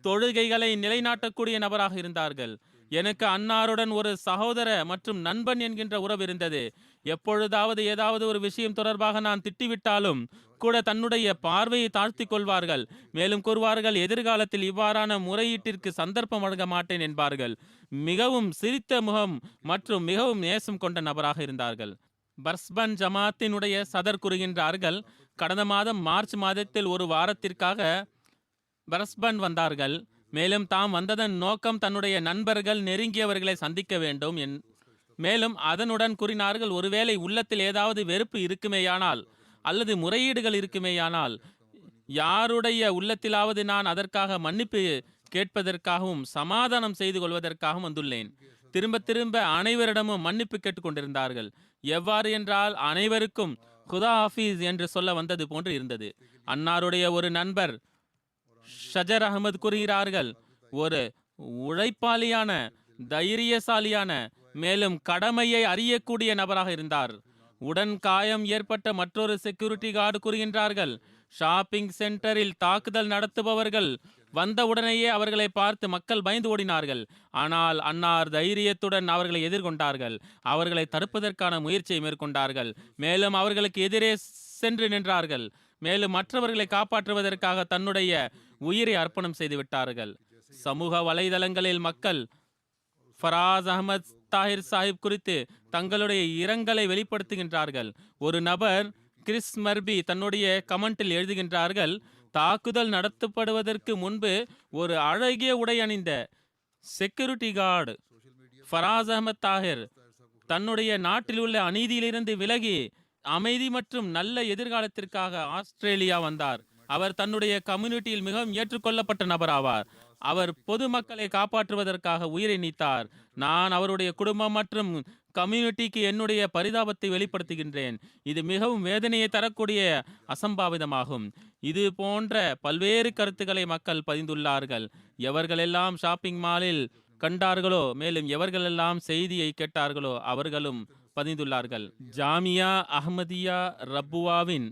தொழுகைகளை நிலைநாட்டக்கூடிய நபராக இருந்தார்கள். எனக்கு அன்னாருடன் ஒரு சகோதர மற்றும் நண்பன் என்கின்ற உறவு இருந்தது. எப்பொழுதாவது ஏதாவது ஒரு விஷயம் தொடர்பாக நான் திட்டிவிட்டாலும் கூட தன்னுடைய பார்வையை தாழ்த்தி கொள்வார்கள். மேலும் கூறுவார்கள், எதிர்காலத்தில் இவ்வாறான முறையீட்டிற்கு சந்தர்ப்பம் வழங்க மாட்டேன் என்பார்கள். மிகவும் சிரித்த முகம் மற்றும் மிகவும் நேசம் கொண்ட நபராக இருந்தார்கள். பர்ஸ்பன் ஜமாத்தினுடைய சதர் கூறுகின்றார்கள், கடந்த மாதம் மார்ச் மாதத்தில் ஒரு வாரத்திற்காக பர்ஸ்பன் வந்தார்கள். மேலும் தாம் வந்ததன் நோக்கம் தன்னுடைய நண்பர்கள், நெருங்கியவர்களை சந்திக்க வேண்டும். மேலும் அதனுடன் கூறினார்கள், ஒருவேளை உள்ளத்தில் ஏதாவது வெறுப்பு இருக்குமேயானால் அல்லது முறையீடுகள் இருக்குமேயானால் யாருடைய உள்ளத்திலாவது நான் அதற்காக மன்னிப்பு கேட்பதற்காகவும் சமாதானம் செய்து கொள்வதற்காகவும் வந்துள்ளேன். திரும்ப திரும்ப அனைவரிடமும் மன்னிப்பு கேட்டுக்கொண்டிருந்தார்கள். எவ்வாறு என்றால் அனைவருக்கும் குதா ஹாஃபீஸ் என்று சொல்ல வந்தது போன்று இருந்தது. அன்னாருடைய ஒரு நண்பர் ஷஜர் அகமது கூறுகிறார்கள், ஒரு உழைப்பாளியான, தைரியசாலியான, மேலும் கடமையை அறியக்கூடிய நபராக இருந்தார். உடன் காயம் ஏற்பட்ட மற்றொரு செக்யூரிட்டி கார்டு கூறுகின்றார்கள், ஷாப்பிங் சென்டரில் தாக்குதல் நடத்துபவர்கள் வந்தவுடனேயே அவர்களை பார்த்து மக்கள் பயந்து ஓடினார்கள். ஆனால் அன்னார் தைரியத்துடன் அவர்களை எதிர்கொண்டார்கள். அவர்களை தடுப்பதற்கான முயற்சியை மேற்கொண்டார்கள். மேலும் அவர்களுக்கு எதிரே சென்று நின்றார்கள். மேலும் மற்றவர்களை காப்பாற்றுவதற்காக தன்னுடைய உயிரை அர்ப்பணம் செய்து விட்டார்கள். சமூக வலைதளங்களில் மக்கள் ஃபராஸ் அகமது தாஹிர் சாஹிப் குறித்து தங்களுடைய இரங்கலை வெளிப்படுத்துகின்றார்கள். ஒரு நபர் கிறிஸ் மர்பி தன்னுடைய கமெண்டில் எழுதுகின்றார்கள், தாக்குதல் நடத்தப்படுவதற்கு முன்பு ஒரு அழகிய உடை அணிந்த செக்யூரிட்டி கார்டு ஃபராஸ் அகமது தாஹிர் தன்னுடைய நாட்டில் உள்ள அநீதியிலிருந்து விலகி அமைதி மற்றும் நல்ல எதிர்காலத்திற்காக ஆஸ்திரேலியா வந்தார். அவர் தன்னுடைய கம்யூனிட்டியில் மிகவும் ஏற்றுக்கொள்ளப்பட்ட நபர் ஆவார். அவர் பொதுமக்களை காப்பாற்றுவதற்காக உயிரை நீத்தார். நான் அவருடைய குடும்பம் மற்றும் கம்யூனிட்டிக்கு என்னுடைய பரிதாபத்தை வெளிப்படுத்துகின்றேன். இது மிகவும் வேதனையை தரக்கூடிய அசம்பாவிதமாகும். இது போன்ற பல்வேறு கருத்துக்களை மக்கள் பதிந்துள்ளார்கள். எவர்களெல்லாம் ஷாப்பிங் மாலில் கண்டார்களோ, மேலும் எவர்களெல்லாம் செய்தியை கேட்டார்களோ அவர்களும் பதிந்துள்ளார்கள். ஜாமியா அஹ்மதியா ரப்புவாவின்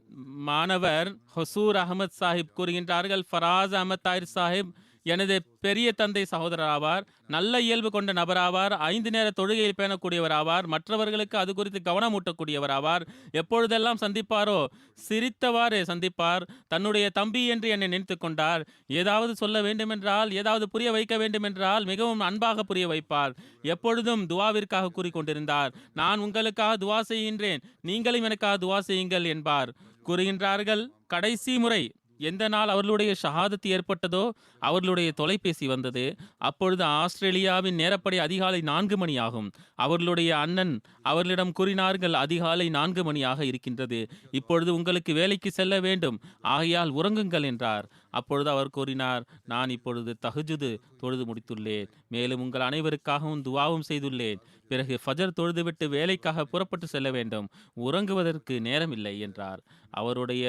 மாணவர் ஹொசூர் அகமது சாஹிப் கூறுகின்றார்கள், ஃபராஸ் அஹமத் தாயிர் சாஹிப் எனது பெரிய தந்தை சகோதரர் ஆவார். நல்ல இயல்பு கொண்ட நபராவார். 5 நேர தொழுகையில் பேணக்கூடியவர் ஆவார். மற்றவர்களுக்கு அது குறித்து கவனமூட்டக்கூடியவர் ஆவார். எப்பொழுதெல்லாம் சந்திப்பாரோ சிரித்தவாறு சந்திப்பார். தன்னுடைய தம்பி என்று என்னை நினைத்துக் கொண்டார். ஏதாவது சொல்ல வேண்டுமென்றால், ஏதாவது புரிய வைக்க வேண்டுமென்றால் மிகவும் அன்பாக புரிய வைப்பார். எப்பொழுதும் துவாவிற்காக கூறிக்கொண்டிருந்தார். நான் உங்களுக்காக துவா செய்கின்றேன், நீங்களும் எனக்காக துவா செய்யுங்கள் என்பார். கூறுகின்றார்கள், கடைசி முறை எந்த நாள் அவர்களுடைய ஷஹாதத் ஏற்பட்டதோ அவர்களுடைய தொலைபேசி வந்தது. அப்பொழுது ஆஸ்திரேலியாவின் நேரப்படி அதிகாலை 4 மணி ஆகும். அவர்களுடைய அண்ணன் அவர்களிடம் கூறினார்கள், அதிகாலை 4 மணியாக இருக்கின்றது, இப்பொழுது உங்களுக்கு வேலைக்கு செல்ல வேண்டும், ஆகையால் உறங்குங்கள் என்றார். அப்பொழுது அவர் கூறினார், நான் இப்பொழுது தஹஜுது தொழுது முடித்துள்ளேன், மேலும் உங்கள் அனைவருக்காகவும் துவாவும் செய்துள்ளேன். பிறகு ஃபஜர் தொழுதுவிட்டு வேலைக்காக புறப்பட்டு செல்ல வேண்டும், உறங்குவதற்கு நேரமில்லை என்றார். அவருடைய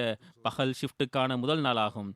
பகல் ஷிஃப்ட்டுக்கான முதல் நாளாகும்.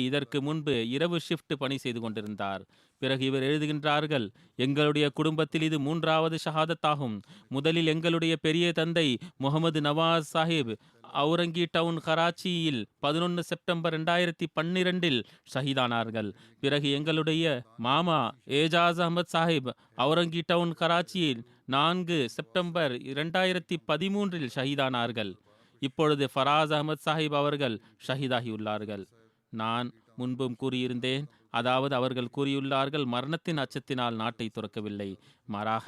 இதற்கு முன்பு இரவு ஷிஃப்ட் பணி செய்து கொண்டிருந்தார். பிறகு இவர் எழுதுகின்றார்கள், எங்களுடைய குடும்பத்தில் இது 3வது ஷஹாதத்தாகும். முதலில் எங்களுடைய பெரிய தந்தை முகமது நவாஸ் சாஹிப் அவுரங்கி டவுன் கராச்சியில் 11 செப்டம்பர் 2012 ஷஹீதானார்கள். பிறகு எங்களுடைய மாமா ஏஜாஸ் அஹமத் சாஹிப் அவுரங்கி டவுன் கராச்சியில் 4 செப்டம்பர் 2013 ஷஹீதானார்கள். இப்பொழுது ஃபராஸ் அஹமத் சாஹிப் அவர்கள் ஷஹீதாகியுள்ளார்கள். நான் முன்பும் கூறியிருந்தேன், அதாவது அவர்கள் கூறியுள்ளார்கள், மரணத்தின் அச்சத்தினால் நாட்டை துறக்கவில்லை, மாறாக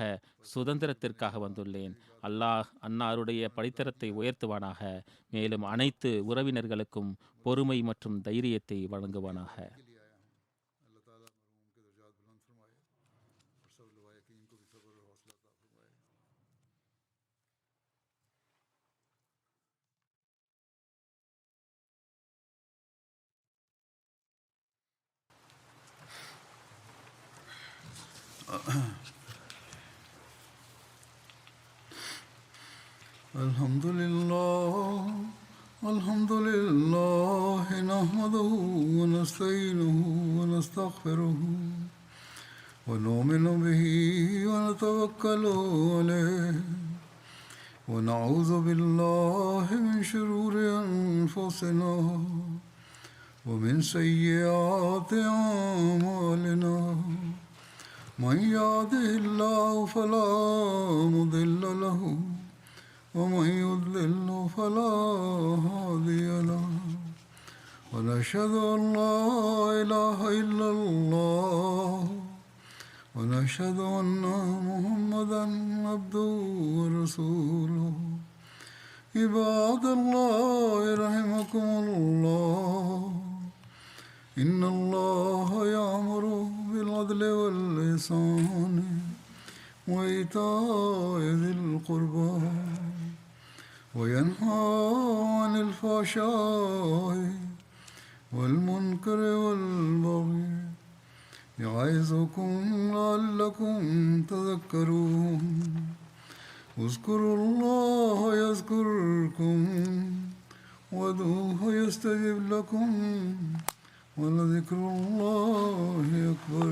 சுதந்திரத்திற்காக வந்துள்ளேன். அல்லாஹ் அன்னாருடைய படித்தரத்தை உயர்த்துவானாக, மேலும் அனைத்து உறவினர்களுக்கும் பொறுமை மற்றும் தைரியத்தை வழங்குவானாக. الحمد لله نحمده ونستعينه ونستغفره ونؤمن به ونتوكل عليه ونعوذ بالله من شرور أنفسنا ومن سيئات أعمالنا. من يهده الله فلا مضل له ومن يضلل فلا هادي له. ونشهد أن لا إله إلا الله ونشهد أن محمدا عبده ورسوله. عباد الله رحمكم الله، إن الله يأمر بالعدل والإحسان وإيتاء ذي القربى وينهى عن الفحشاء والمنكر والبغي يعظكم لعلكم تذكرون. اذكروا الله يذكركم وادعوه يستجب لكم ولذكر الله أكبر.